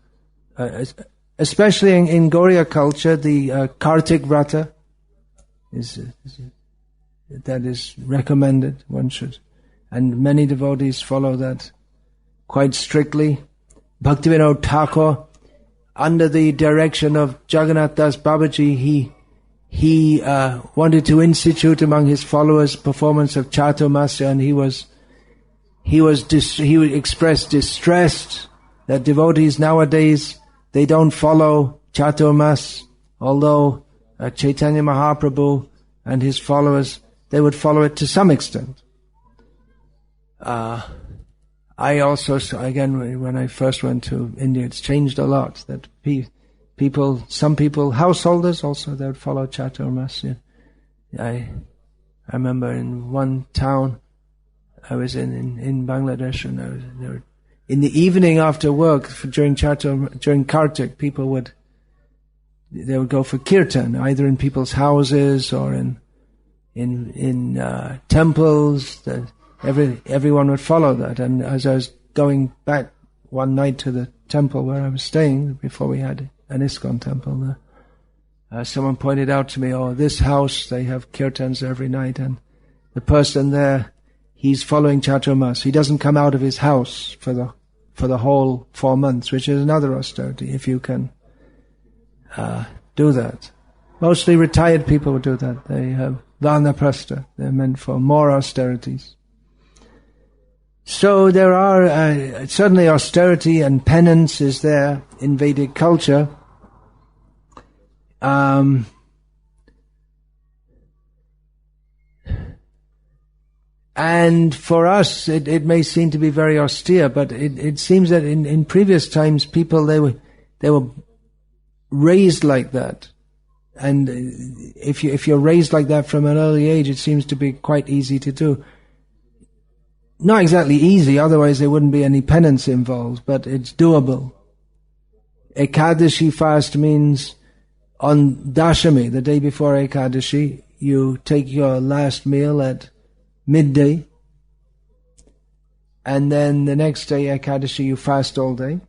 especially in Gauriya culture, the Kartik Vrata that is recommended, one should. And many devotees follow that quite strictly. Bhaktivinoda Thakur, under the direction of Jagannath Das Babaji, he wanted to institute among his followers performance of Chaturmasya, and he expressed distress that devotees nowadays, they don't follow Chaturmas, although Chaitanya Mahaprabhu and his followers, they would follow it to some extent. I also, again, when I first went to India, it's changed a lot. That some people, householders also, they would follow Chaturmas. I remember in one town I was in Bangladesh, and in the evening after work during Kartik, people would go for kirtan, either in people's houses or in temples. Everyone would follow that. And as I was going back one night to the temple where I was staying before we had an ISKCON temple there, someone pointed out to me, this house, they have kirtans every night, and the person there, he's following Chaturmas. He doesn't come out of his house for the whole 4 months, which is another austerity, if you can do that. Mostly retired people would do that. They have vanaprastha. They're meant for more austerities. So there are, certainly austerity and penance is there in Vedic culture. And for us, it may seem to be very austere, but it seems that in previous times, people, they were raised like that. And if you're raised like that from an early age, it seems to be quite easy to do. Not exactly easy, otherwise there wouldn't be any penance involved, but it's doable. Ekadashi fast means on Dashami, the day before Ekadashi, you take your last meal at midday, and then the next day Ekadashi you fast all day,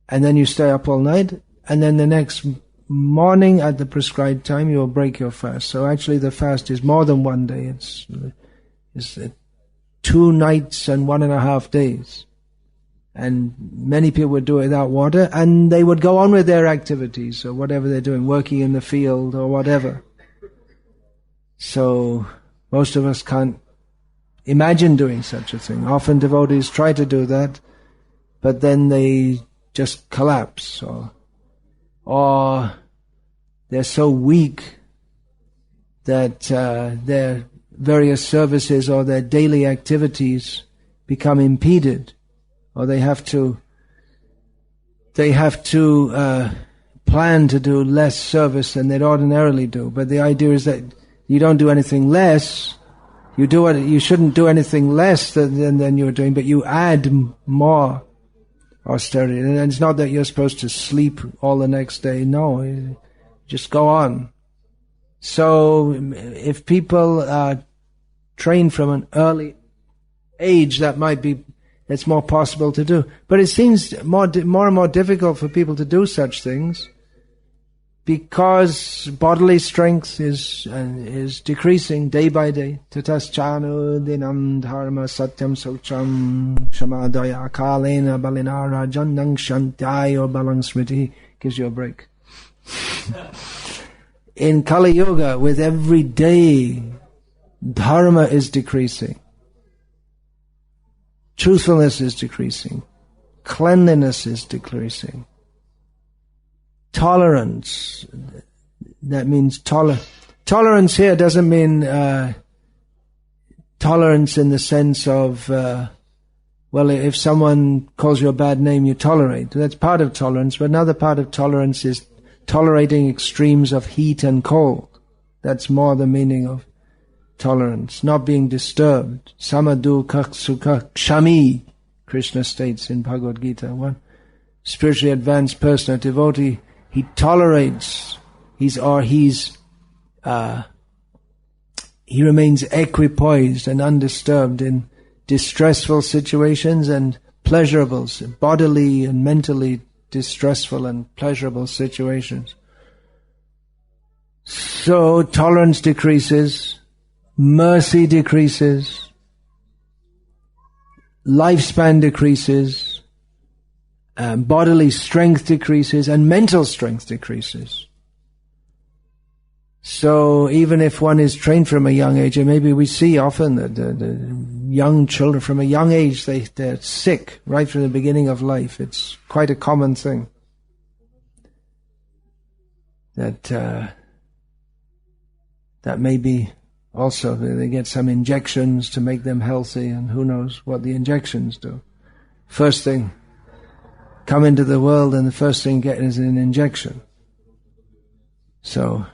and then you stay up all night, and then the next morning at the prescribed time you will break your fast. So actually the fast is more than one day. It's 2 nights and 1.5 days. And many people would do it without water, and they would go on with their activities, or whatever they're doing, working in the field or whatever. So most of us can't imagine doing such a thing. Often devotees try to do that, but then they just collapse, or they're so weak that their various services or their daily activities become impeded, or they have to plan to do less service than they'd ordinarily do. But the idea is that you don't do anything less. You shouldn't do anything less than you're doing, but you add more austerity. And it's not that you're supposed to sleep all the next day. No, just go on. So if people are trained from an early age, that's more possible to do. But it seems more and more difficult for people to do such things because bodily strength is decreasing day by day. Tataschanu dinam dharma satyam socham shamadaya akalena balinara jannang shantayo balang smriti. Gives you a break. In Kali Yuga, with every day, dharma is decreasing. Truthfulness is decreasing. Cleanliness is decreasing. Tolerance, that means tolerance here doesn't mean tolerance in the sense of, if someone calls you a bad name, you tolerate. That's part of tolerance, but another part of tolerance is tolerating extremes of heat and cold. That's more the meaning of tolerance, not being disturbed. Samadu sukha kshami, Krishna states in Bhagavad-gita. One spiritually advanced person, a devotee, he tolerates, he remains equipoised and undisturbed in distressful situations and pleasurables, bodily and mentally distressful and pleasurable situations. So tolerance decreases, mercy decreases, lifespan decreases, bodily strength decreases, and mental strength decreases. So even if one is trained from a young age, and maybe we see often that the young children from a young age, they're sick right from the beginning of life. It's quite a common thing. That may be Also, they get some injections to make them healthy, and who knows what the injections do. First thing, come into the world and the first thing you get is an injection. So,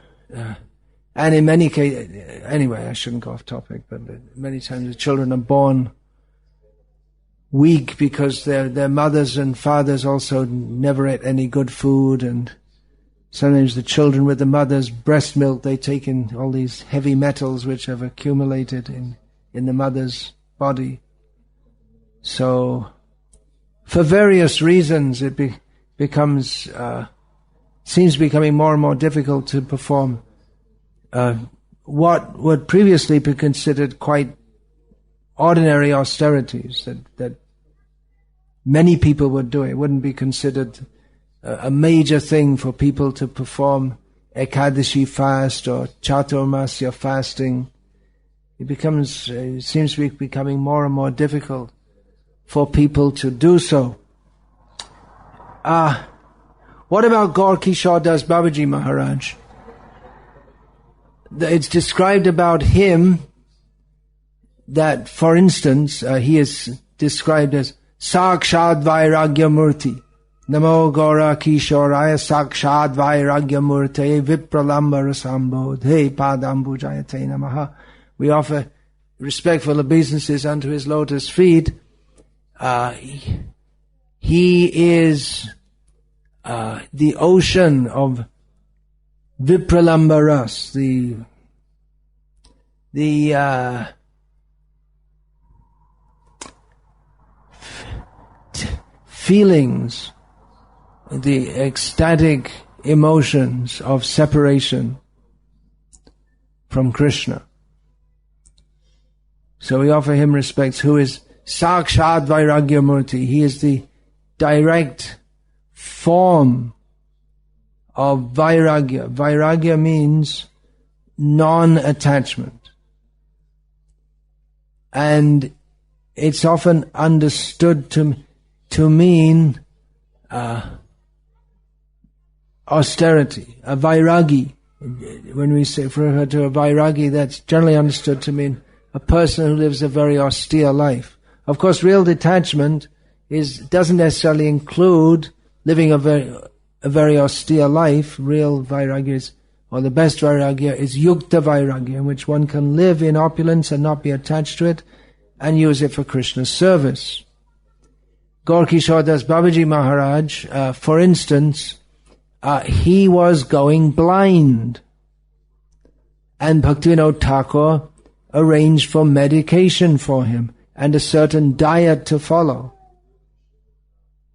and in many cases, anyway, I shouldn't go off topic, but many times the children are born weak because their mothers and fathers also never ate any good food, and sometimes the children with the mother's breast milk, they take in all these heavy metals which have accumulated in the mother's body. So, for various reasons, it becomes seems becoming more and more difficult to perform what would previously be considered quite ordinary austerities that many people would do. It wouldn't be considered a major thing for people to perform Ekadashi fast or Chaturmasya fasting. It seems to be becoming more and more difficult for people to do so. What about Gaur Kishore Das Babaji Maharaj? It's described about him that, for instance, he is described as Sakshad Vairagya Murti. Namo Gaura Kishoraya Sakshad Vairagya Murte Vipralamba Rasambodhe Padambujayate Namaha. We offer respectful obeisances unto his lotus feet. He is the ocean of Vipralamba Ras, the feelings, the ecstatic emotions of separation from Krishna. So we offer him respects, who is Sakshad Vairagya Murti. He is the direct form of Vairagya. Vairagya means non-attachment. And it's often understood to mean austerity, a vairagi. When we say refer to a vairagi, that's generally understood to mean a person who lives a very austere life. Of course, real detachment doesn't necessarily include living a very austere life. Real vairagya or the best vairagya is yukta vairagya, in which one can live in opulence and not be attached to it, and use it for Krishna's service. Gaur Kishore Das Babaji Maharaj, for instance, he was going blind, and Bhaktivinoda Thakur arranged for medication for him and a certain diet to follow.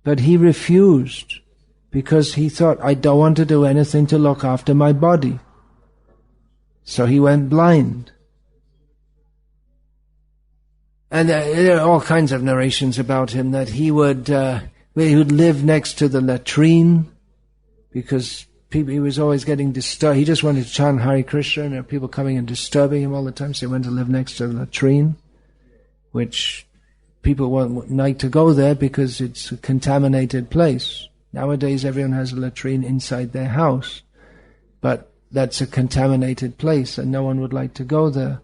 But he refused because he thought, I don't want to do anything to look after my body. So he went blind. And there are all kinds of narrations about him that he would live next to the latrine because he was always getting disturbed. He just wanted to chant Hare Krishna, and there were people coming and disturbing him all the time, so he went to live next to the latrine, which people won't like to go there because it's a contaminated place. Nowadays everyone has a latrine inside their house, but that's a contaminated place and no one would like to go there.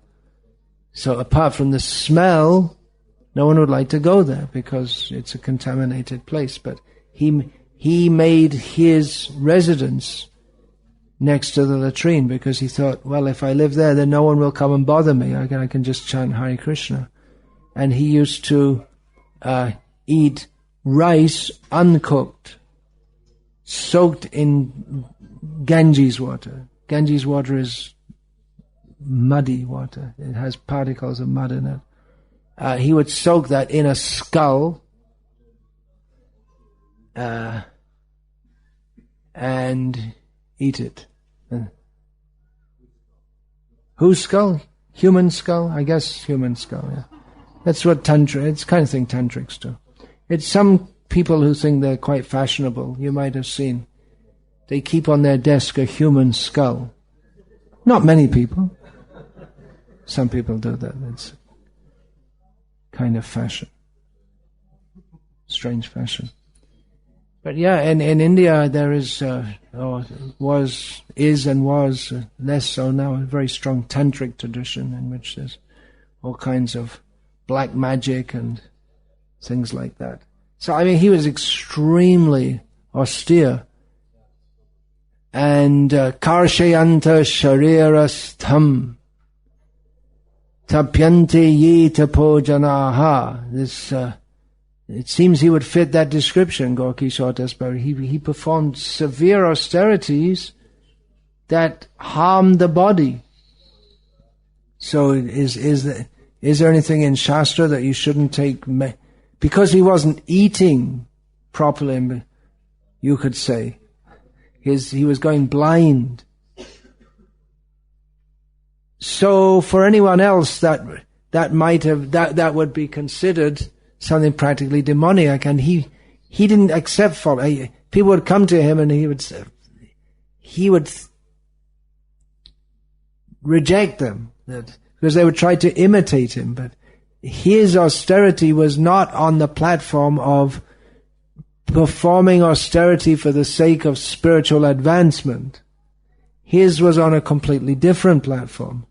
So apart from the smell, no one would like to go there because it's a contaminated place. But he made his residence next to the latrine because he thought, well, if I live there, then no one will come and bother me. I can just chant Hare Krishna. And he used to eat rice uncooked, soaked in Ganges water. Ganges water is muddy water. It has particles of mud in it. He would soak that in a skull and eat it. Whose skull? Human skull? I guess human skull, yeah. That's what it's the kind of thing tantrics do. It's some people who think they're quite fashionable. You might have seen. They keep on their desk a human skull. Not many people. Some people do that. It's kind of fashion. Strange fashion. But yeah, in India there is, was less so now, a very strong tantric tradition in which there's all kinds of black magic and things like that. So I mean, he was extremely austere. And karshayanta sharirastham tapyante ye tapojanaha. This it seems he would fit that description, Gaura-Kishora Das Bhabji. He performed severe austerities that harmed the body. So is there anything in Shastra that you shouldn't take? Because he wasn't eating properly, you could say. He was going blind. So for anyone else that would be considered something practically demoniac, and he didn't accept follow. People would come to him and he would reject them because they would try to imitate him. But his austerity was not on the platform of performing austerity for the sake of spiritual advancement. His was on a completely different platform.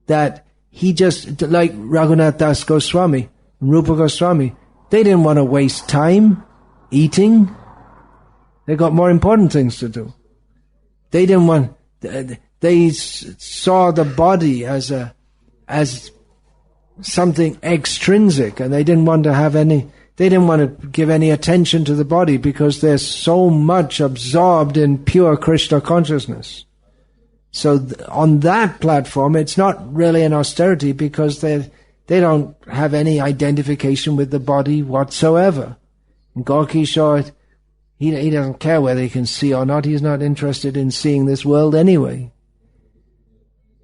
That he just, like Raghunath Das Goswami, Rupa Goswami, they didn't want to waste time eating. They got more important things to do. They didn't want, they saw the body as something extrinsic, and they didn't want to give any attention to the body because they're so much absorbed in pure Krishna consciousness. So on that platform, it's not really an austerity because they don't have any identification with the body whatsoever. And Gaura-Kishora, he doesn't care whether he can see or not. He's not interested in seeing this world anyway.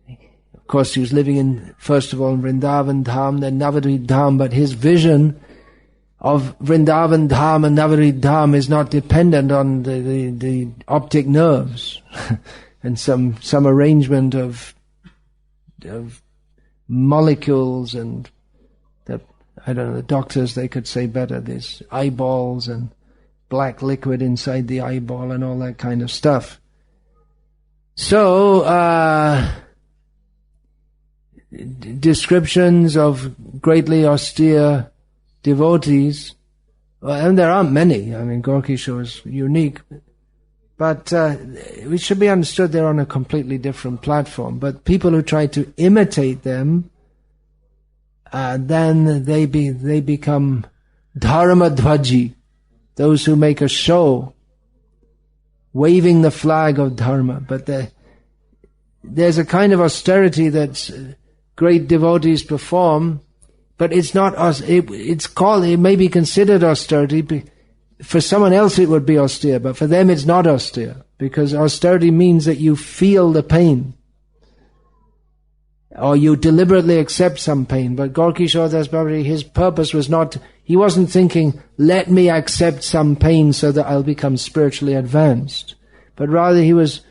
Of course, he was living first of all in Vrindavan Dham, then Navadvip Dham, but his vision of Vrindavan Dham and Navadvip Dham is not dependent on the optic nerves and some arrangement of molecules and the doctors, they could say better, there's eyeballs and black liquid inside the eyeball and all that kind of stuff. So, descriptions of greatly austere devotees, and there aren't many. I mean, Gaura-Kishora is unique, but it should be understood they're on a completely different platform. But people who try to imitate them, then they become dharma-dhvaji, those who make a show, waving the flag of dharma. But there's a kind of austerity that great devotees perform, but it's not us. It may be considered austerity. For someone else it would be austere, but for them it's not austere, because austerity means that you feel the pain, or you deliberately accept some pain. But Gaura-Kishora Das Bhabji, his purpose was not, he wasn't thinking, let me accept some pain so that I'll become spiritually advanced. But rather he was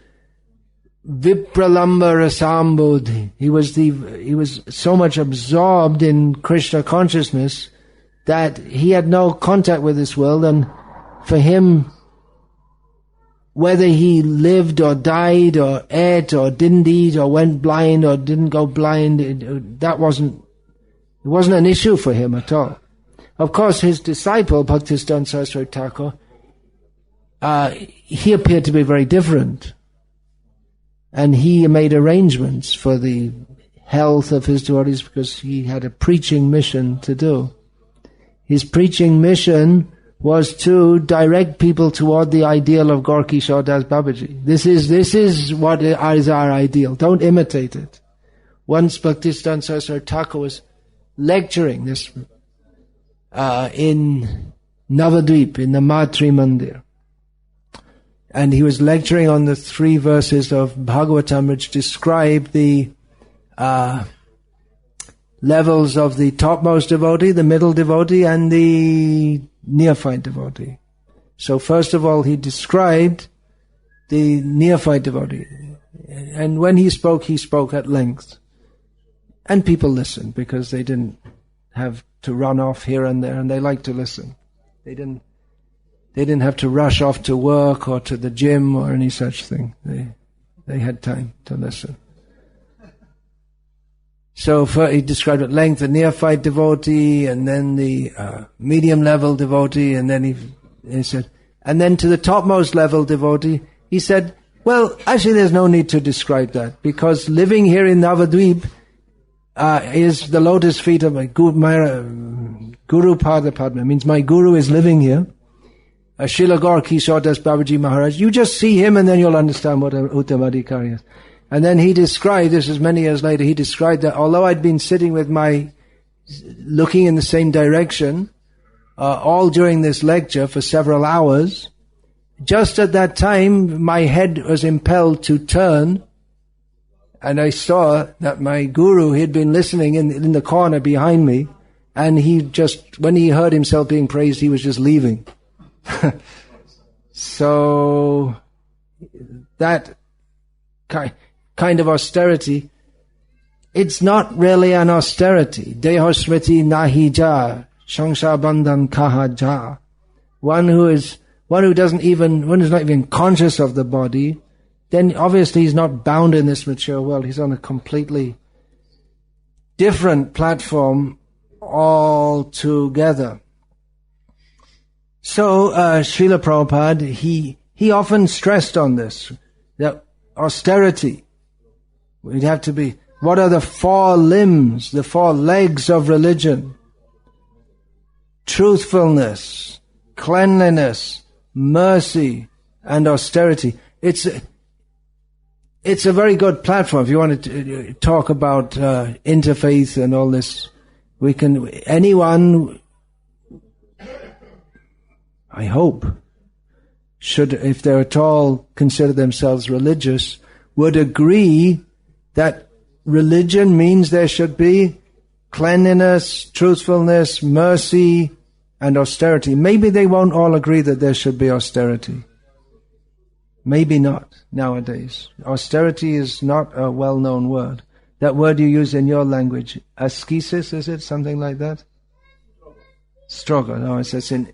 Vipralamba Rasambodhi. He was so much absorbed in Krishna consciousness that he had no contact with this world, and for him, whether he lived or died or ate or didn't eat or went blind or didn't go blind, it wasn't an issue for him at all. Of course, his disciple, Bhaktisiddhanta Saraswati Thakur, he appeared to be very different. And he made arrangements for the health of his devotees because he had a preaching mission to do. His preaching mission was to direct people toward the ideal of Gaura-Kishora Das Bhabji. This is what is our ideal. Don't imitate it. Once Bhaktisiddhanta Saraswati Thakur was lecturing this in Navadvip, in the Matri Mandir. And he was lecturing on the 3 verses of Bhagavatam which describe the levels of the topmost devotee, the middle devotee, and the neophyte devotee. So first of all, he described the neophyte devotee. And when he spoke at length. And people listened because they didn't have to run off here and there, and they liked to listen. They didn't. They didn't have to rush off to work or to the gym or any such thing. They had time to listen. So he described at length the neophyte devotee, and then the medium level devotee, and then he said, and then to the topmost level devotee, he said, well, actually there's no need to describe that, because living here in Navadvip is the lotus feet of my Guru Pada Padma. Means my Guru is living here. Srila Gaur Kishore Das Babaji Maharaj. You just see him and then you'll understand what Uttamadhikari is. And then he described, this was many years later, he described that although I'd been sitting with looking in the same direction, all during this lecture for several hours, just at that time my head was impelled to turn, and I saw that my Guru, he'd been listening in the corner behind me, and when he heard himself being praised, he was just leaving. So that kind of austerity, it's not really an austerity. Dehosmriti nahi ja, sangsar bandhan kaha ja. One who's not even conscious of the body, then obviously he's not bound in this mature world. He's on a completely different platform altogether. So, Srila Prabhupada, he often stressed on this, that austerity, we'd have to be, what are the four limbs, the four legs of religion? Truthfulness, cleanliness, mercy, and austerity. It's a very good platform. If you want to talk about interfaith and all this, anyone, I hope, should, if they at all consider themselves religious, would agree that religion means there should be cleanliness, truthfulness, mercy, and austerity. Maybe they won't all agree that there should be austerity. Maybe not nowadays. Austerity is not a well-known word. That word you use in your language, ascesis, is it? Something like that? Struggle. No, it's in...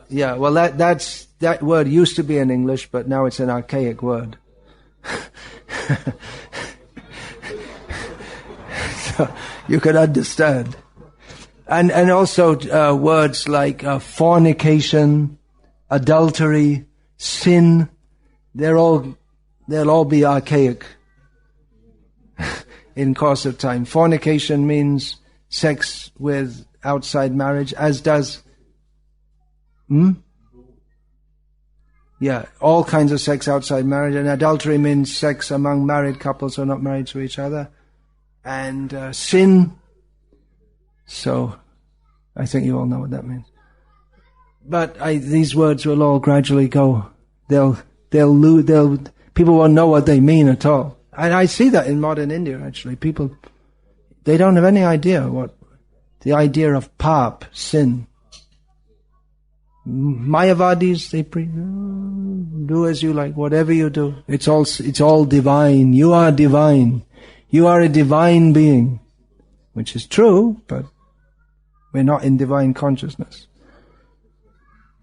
yeah, well that word used to be in English, but now it's an archaic word. So you could understand. And also words like fornication, adultery, sin, they'll all be archaic in course of time. Fornication means sex with outside marriage, as does yeah, all kinds of sex outside marriage. And adultery means sex among married couples who are not married to each other. And sin. So, I think you all know what that means. But these words will all gradually go. People won't know what they mean at all. And I see that in modern India, actually. People, they don't have any idea what the idea of pap, sin. Mayavadis, they do as you like, whatever you do. It's all divine. You are divine. You are a divine being. Which is true, but we're not in divine consciousness.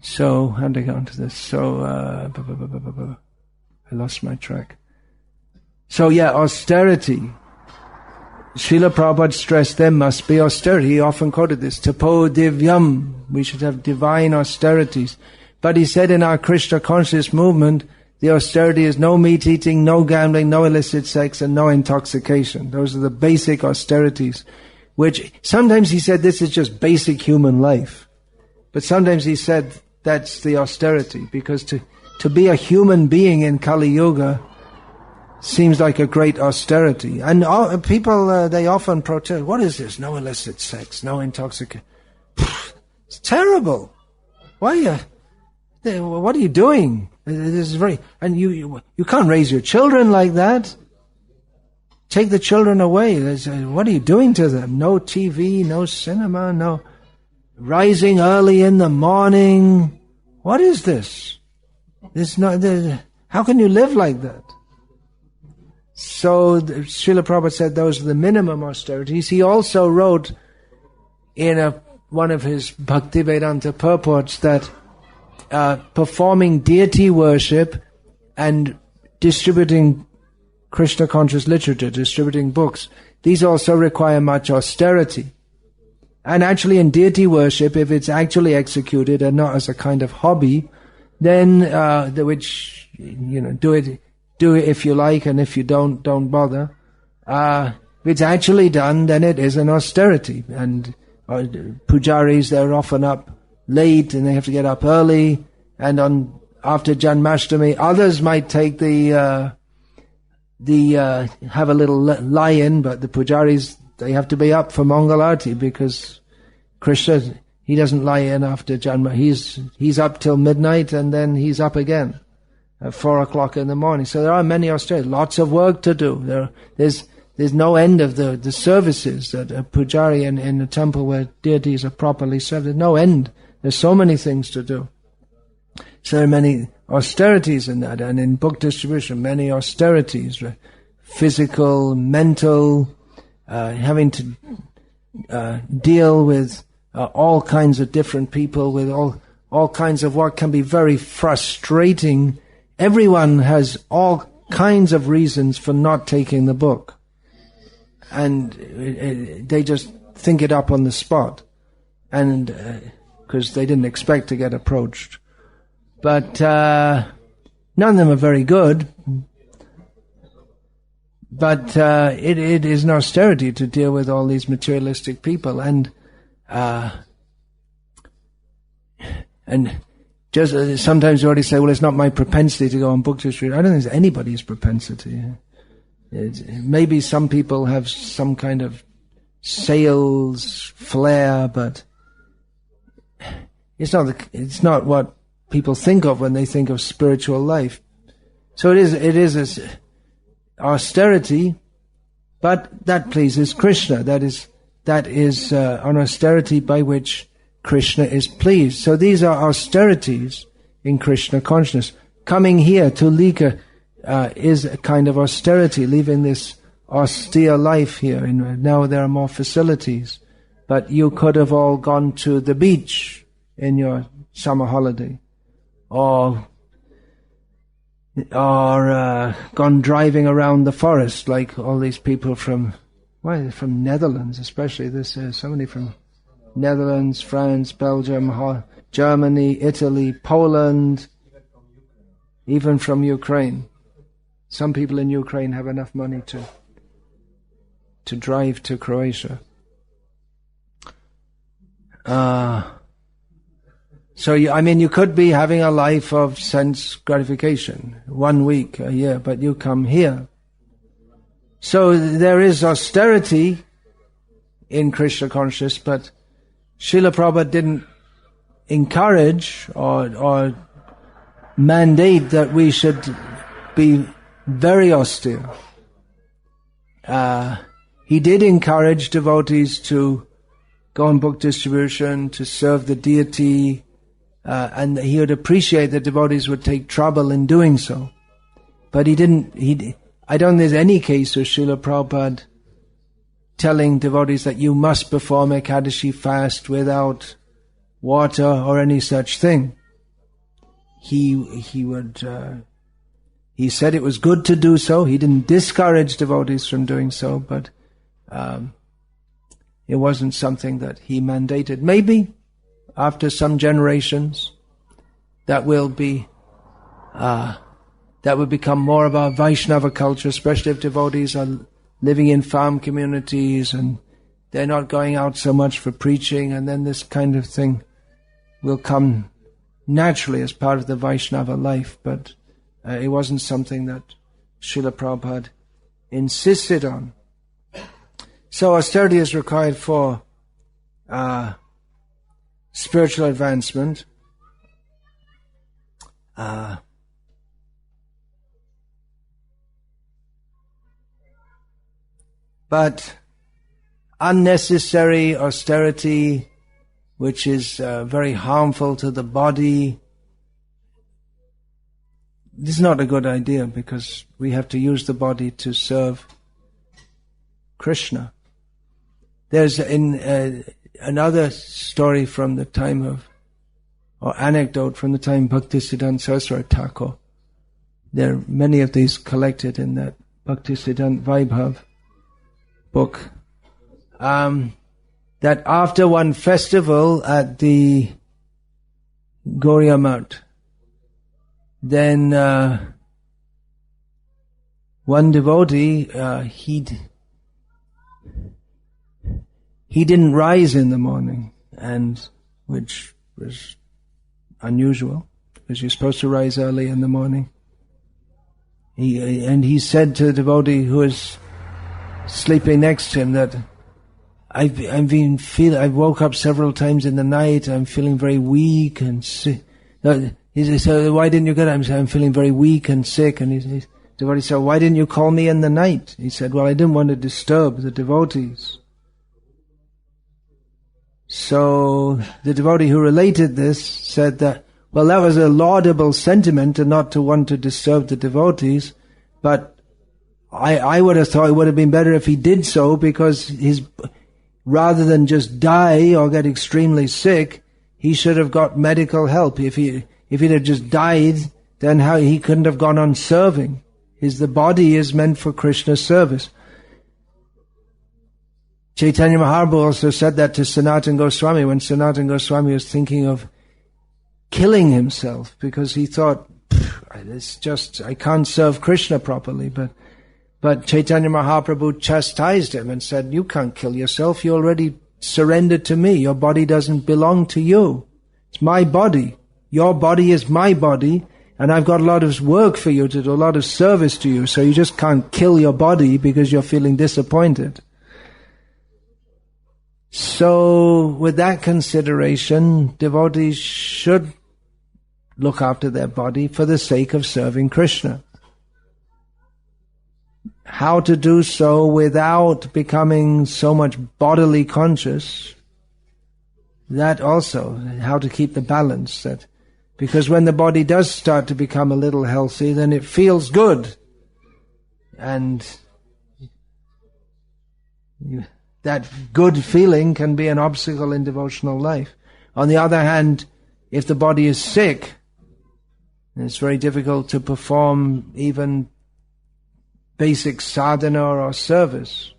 So, how did I get onto this? So, I lost my track. So yeah, austerity. Srila Prabhupada stressed there must be austerity. He often quoted this, tapo divyam. We should have divine austerities. But he said in our Krishna conscious movement, the austerity is no meat eating, no gambling, no illicit sex, and no intoxication. Those are the basic austerities. Which, sometimes he said this is just basic human life. But sometimes he said that's the austerity. Because to be a human being in Kali Yuga seems like a great austerity. And people, they often protest, what is this? No illicit sex, no intoxication. It's terrible. What are you doing? This is and you can't raise your children like that. Take the children away. What are you doing to them? No TV, no cinema, no rising early in the morning. What is this? How can you live like that? So Srila Prabhupada said those are the minimum austerities. He also wrote in one of his Bhaktivedanta purports that performing deity worship and distributing Krishna conscious literature, distributing books, these also require much austerity. And actually in deity worship, if it's actually executed and not as a kind of hobby, then do it if you like, and if you don't bother. If it's actually done, then it is an austerity. And pujaris, they're often up late and they have to get up early. And after Janmashtami, others might take have a little lie-in, but the pujaris, they have to be up for Mangal Arati, because Krishna, he doesn't lie in after Janma. He's up till midnight and then he's up again at 4 o'clock in the morning. So there are many austerities, lots of work to do. There's no end of the services that a pujari in a temple where deities are properly served. There's no end. There's so many things to do. So there are many austerities in that, and in book distribution, many austerities, physical, mental, having to deal with all kinds of different people, with all kinds of what can be very frustrating. Everyone has all kinds of reasons for not taking the book, and they just think it up on the spot, and because they didn't expect to get approached. But none of them are very good. But it is an austerity to deal with all these materialistic people, and just sometimes you already say, well, it's not my propensity to go on book distribution. I don't think it's anybody's propensity. Maybe some people have some kind of sales flair, but it's not what people think of when they think of spiritual life. So it is austerity, but that pleases Krishna. That is an austerity by which Krishna is pleased. So these are austerities in Krishna consciousness. Coming here to Lika is a kind of austerity, living this austere life here. Now there are more facilities, but you could have all gone to the beach in your summer holiday, or gone driving around the forest like all these people from Netherlands, especially. There's so many from Netherlands, France, Belgium, Germany, Italy, Poland, even from Ukraine. Some people in Ukraine have enough money to drive to Croatia. So you could be having a life of sense gratification 1 week a year, but you come here. So there is austerity in Krishna consciousness, but Srila Prabhupada didn't encourage or mandate that we should be very austere. He did encourage devotees to go on book distribution, to serve the deity, and he would appreciate that devotees would take trouble in doing so. But I don't think there's any case of Srila Prabhupada telling devotees that you must perform Ekadashi fast without water or any such thing. He said it was good to do so. He didn't discourage devotees from doing so, but it wasn't something that he mandated. Maybe after some generations, that will become more of our Vaishnava culture, especially if devotees are living in farm communities and they're not going out so much for preaching, and then this kind of thing will come naturally as part of the Vaishnava life, but it wasn't something that Srila Prabhupada insisted on. So austerity is required for spiritual advancement. But unnecessary austerity, which is very harmful to the body, this is not a good idea, because we have to use the body to serve Krishna. There's in another story from the time of, or anecdote from the time Bhaktisiddhanta Saraswati Thakur. There are many of these collected in that Bhaktisiddhanta Vaibhav book. That after one festival at the Gauriya Math, then one devotee, he didn't rise in the morning, and which was unusual, because you're supposed to rise early in the morning. He said to the devotee who was sleeping next to him that I woke up several times in the night. I'm feeling very weak and sick. He said, "Why didn't you get up?" I said, "I'm feeling very weak and sick." And the devotee said, "Why didn't you call me in the night?" He said, "Well, I didn't want to disturb the devotees." So the devotee who related this said that, well, that was a laudable sentiment and not to want to disturb the devotees, but I would have thought it would have been better if he did so, because rather than just die or get extremely sick, he should have got medical help. If he'd have just died, then how he couldn't have gone on serving. The body is meant for Krishna's service. Chaitanya Mahaprabhu also said that to Sanatana Goswami when Sanatana Goswami was thinking of killing himself, because he thought, I can't serve Krishna properly. But Chaitanya Mahaprabhu chastised him and said, "You can't kill yourself. You already surrendered to me. Your body doesn't belong to you. It's my body. Your body is my body, and I've got a lot of work for you to do, a lot of service to you, so you just can't kill your body because you're feeling disappointed." So, with that consideration, devotees should look after their body for the sake of serving Krishna. How to do so without becoming so much bodily conscious, that also, how to keep the balance. Because when the body does start to become a little healthy, then it feels good. And that good feeling can be an obstacle in devotional life. On the other hand, if the body is sick, it's very difficult to perform even basic sadhana or service.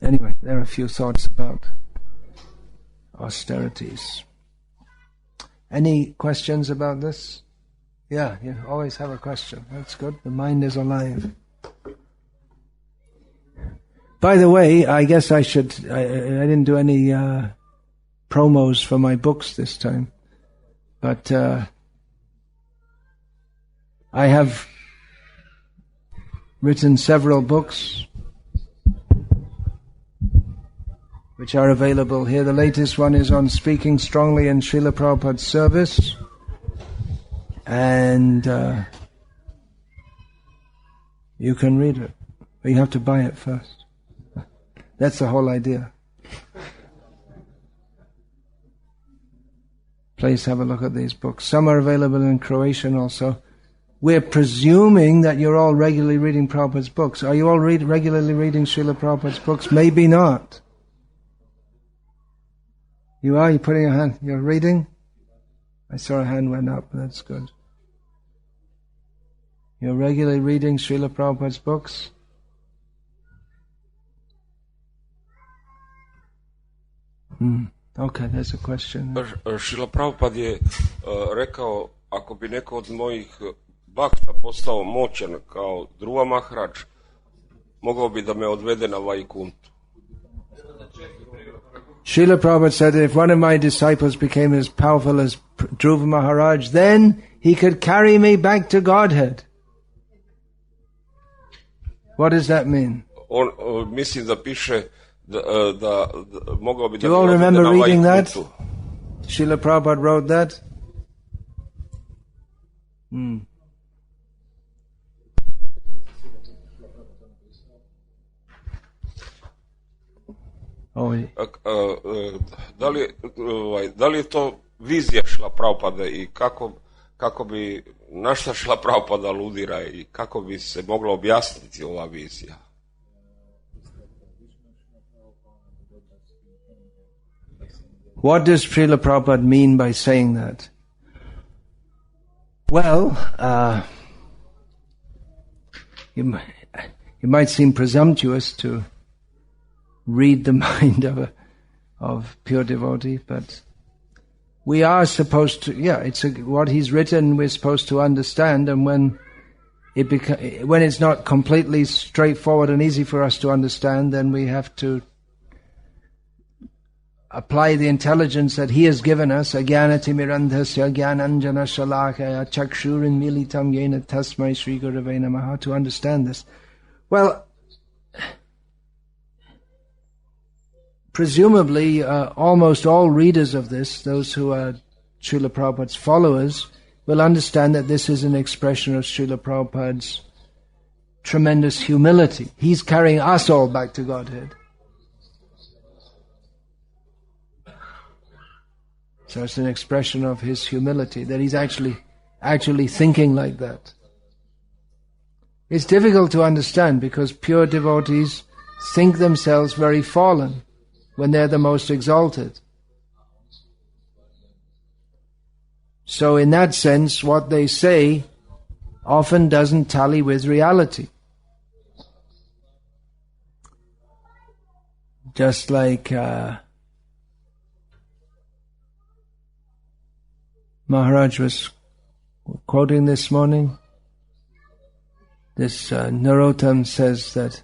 Anyway, there are a few thoughts about austerities. Any questions about this? Yeah, you always have a question. That's good. The mind is alive. By the way, I guess I didn't do any promos for my books this time, but I have written several books which are available here. The latest one is on speaking strongly in Srila Prabhupada's service, and you can read it, but you have to buy it first. That's the whole idea. Please have a look at these books. Some are available in Croatian also. We're presuming that you're all regularly reading Prabhupada's books. Are you all regularly reading Srila Prabhupada's books? Maybe not. You are? You're putting a hand? You're reading? I saw a hand went up. That's good. You're regularly reading Srila Prabhupada's books? Okay, there's a question. Srila Prabhupada je rekao, ako bi neko od mojih bhakta postao moćan kao Dhruva Maharaj, mogao bi da me odvede na Vaikuntu. Srila Prabhupada said, if one of my disciples became as powerful as Dhruva Maharaj, then he could carry me back to Godhead. What does that mean? On mislim da piše da mogao bi da Do you all remember reading that? Srila Prabhupada wrote that? Da li je to vizija Srila Prabhupada i kako kako bi našta Šrila Prabhupada aludira i kako bi se mogla objasniti ova vizija. What does Srila Prabhupada mean by saying that? Well, it might seem presumptuous to read the mind of pure devotee, but we are supposed to, what he's written we're supposed to understand, and when it's not completely straightforward and easy for us to understand, then we have to apply the intelligence that he has given us, ajnanatimirandhasya jnananjana shalakaya chakshurin militam yena tasmai Sri Gurave namaha, to understand this. Well, presumably almost all readers of this, those who are Srila Prabhupada's followers, will understand that this is an expression of Srila Prabhupada's tremendous humility. He's carrying us all back to Godhead. So it's an expression of his humility, that he's actually thinking like that. It's difficult to understand because pure devotees think themselves very fallen when they're the most exalted. So in that sense, what they say often doesn't tally with reality. Just like Maharaj was quoting this morning, this Narottam says that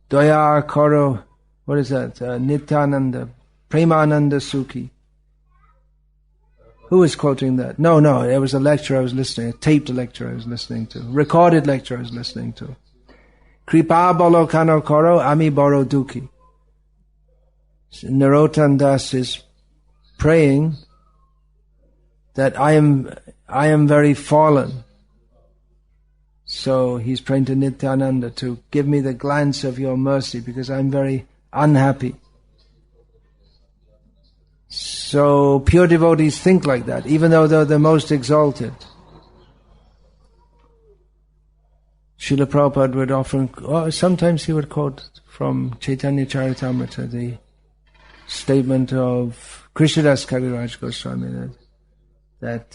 Daya Karo, what is that? Nityananda, Premananda Sukhi. Who was quoting that? No, it was a lecture I was listening, a taped lecture I was listening to, recorded lecture I was listening to. Kripa bolo kano koro ami boro duki. Narottam Das is praying that I am very fallen. So he's praying to Nityananda to give me the glance of your mercy because I'm very unhappy. So pure devotees think like that, even though they're the most exalted. Srila Prabhupada would often, sometimes he would quote from Chaitanya Charitamrita, the statement of Krishnadas Kaviraj Goswami, that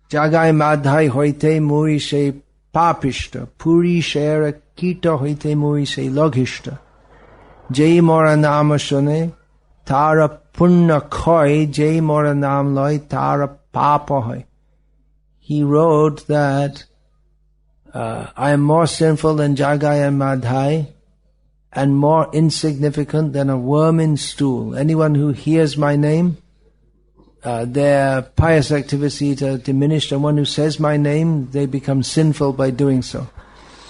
Jagai Madhai hoite mui se papishta, puri shera kita hoite mui se loghishta, jai mora nama shone, tara punna koi, jai mora nam loi, tara papa hoy. He wrote that I am more sinful than Jagai and Madhai, and more insignificant than a worm in stool. Anyone who hears my name, their pious activities are diminished, and one who says my name, they become sinful by doing so.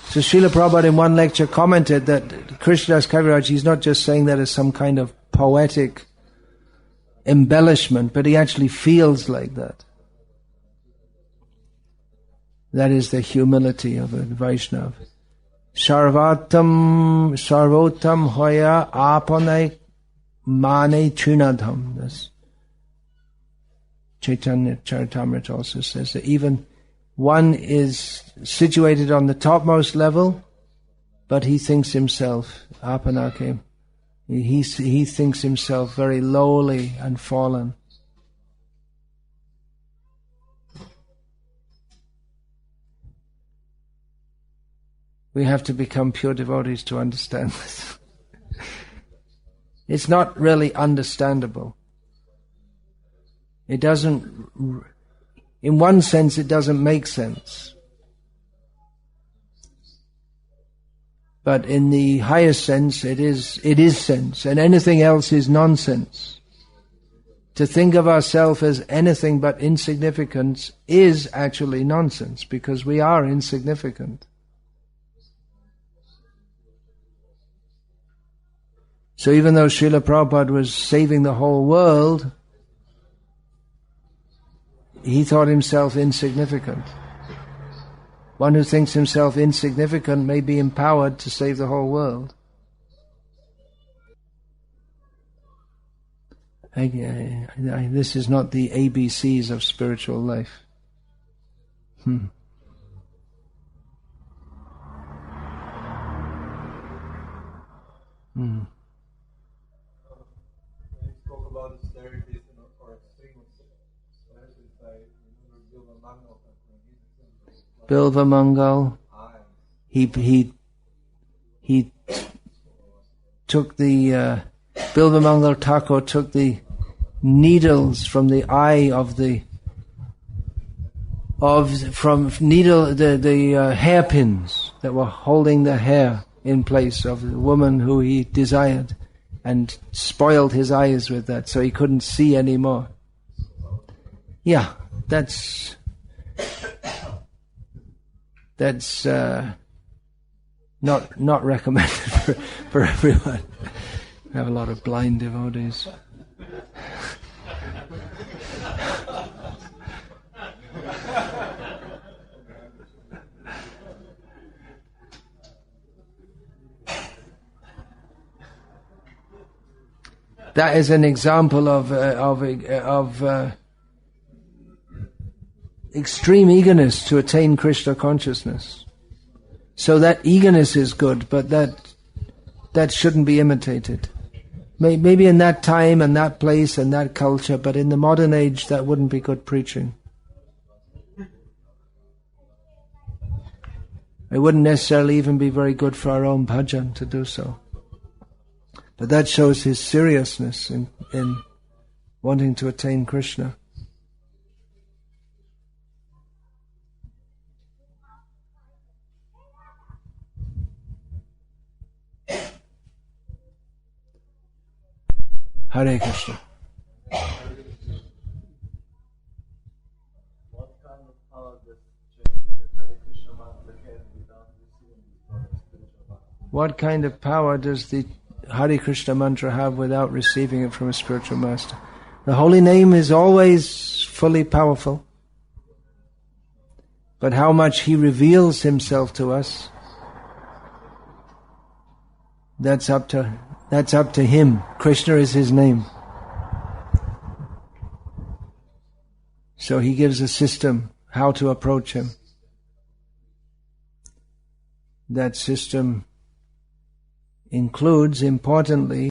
So Srila Prabhupada in one lecture commented that Krishnadas Kaviraj, he's not just saying that as some kind of poetic embellishment, but he actually feels like that. That is the humility of a Vaishnava. Sarvotam hoya apanai mane trinadham. That's Chaitanya Charitamrita also says that even one is situated on the topmost level, but he thinks himself, apanake, he thinks himself very lowly and fallen. We have to become pure devotees to understand this. It's not really understandable. It doesn't, in one sense it doesn't make sense. But in the highest sense it is sense, and anything else is nonsense. To think of ourselves as anything but insignificance is actually nonsense, because we are insignificant. So even though Srila Prabhupada was saving the whole world, he thought himself insignificant. One who thinks himself insignificant may be empowered to save the whole world. This is not the ABCs of spiritual life. When you spoke about austerities or extreme austerities, I remember Bilva Mangal. He took the Bilva Mangal Thakur took the needles from the eye of the hairpins that were holding the hair in place of the woman who he desired, and spoiled his eyes with that, so he couldn't see anymore. Yeah, that's not recommended for everyone. We have a lot of blind devotees. That is an example of extreme eagerness to attain Krishna consciousness. So that eagerness is good, but that shouldn't be imitated. Maybe in that time and that place and that culture, but in the modern age that wouldn't be good preaching. It wouldn't necessarily even be very good for our own bhajan to do so. But that shows his seriousness in wanting to attain Krishna. Hare Krishna. What kind of power does chanting the Hare Krishna mantra have without receiving it from a spiritual master? What kind of power does the Hare Krishna mantra have without receiving it from a spiritual master? The holy name is always fully powerful. But how much he reveals himself to us, that's up to him. Krishna is his name. So he gives a system how to approach him. That system includes, importantly,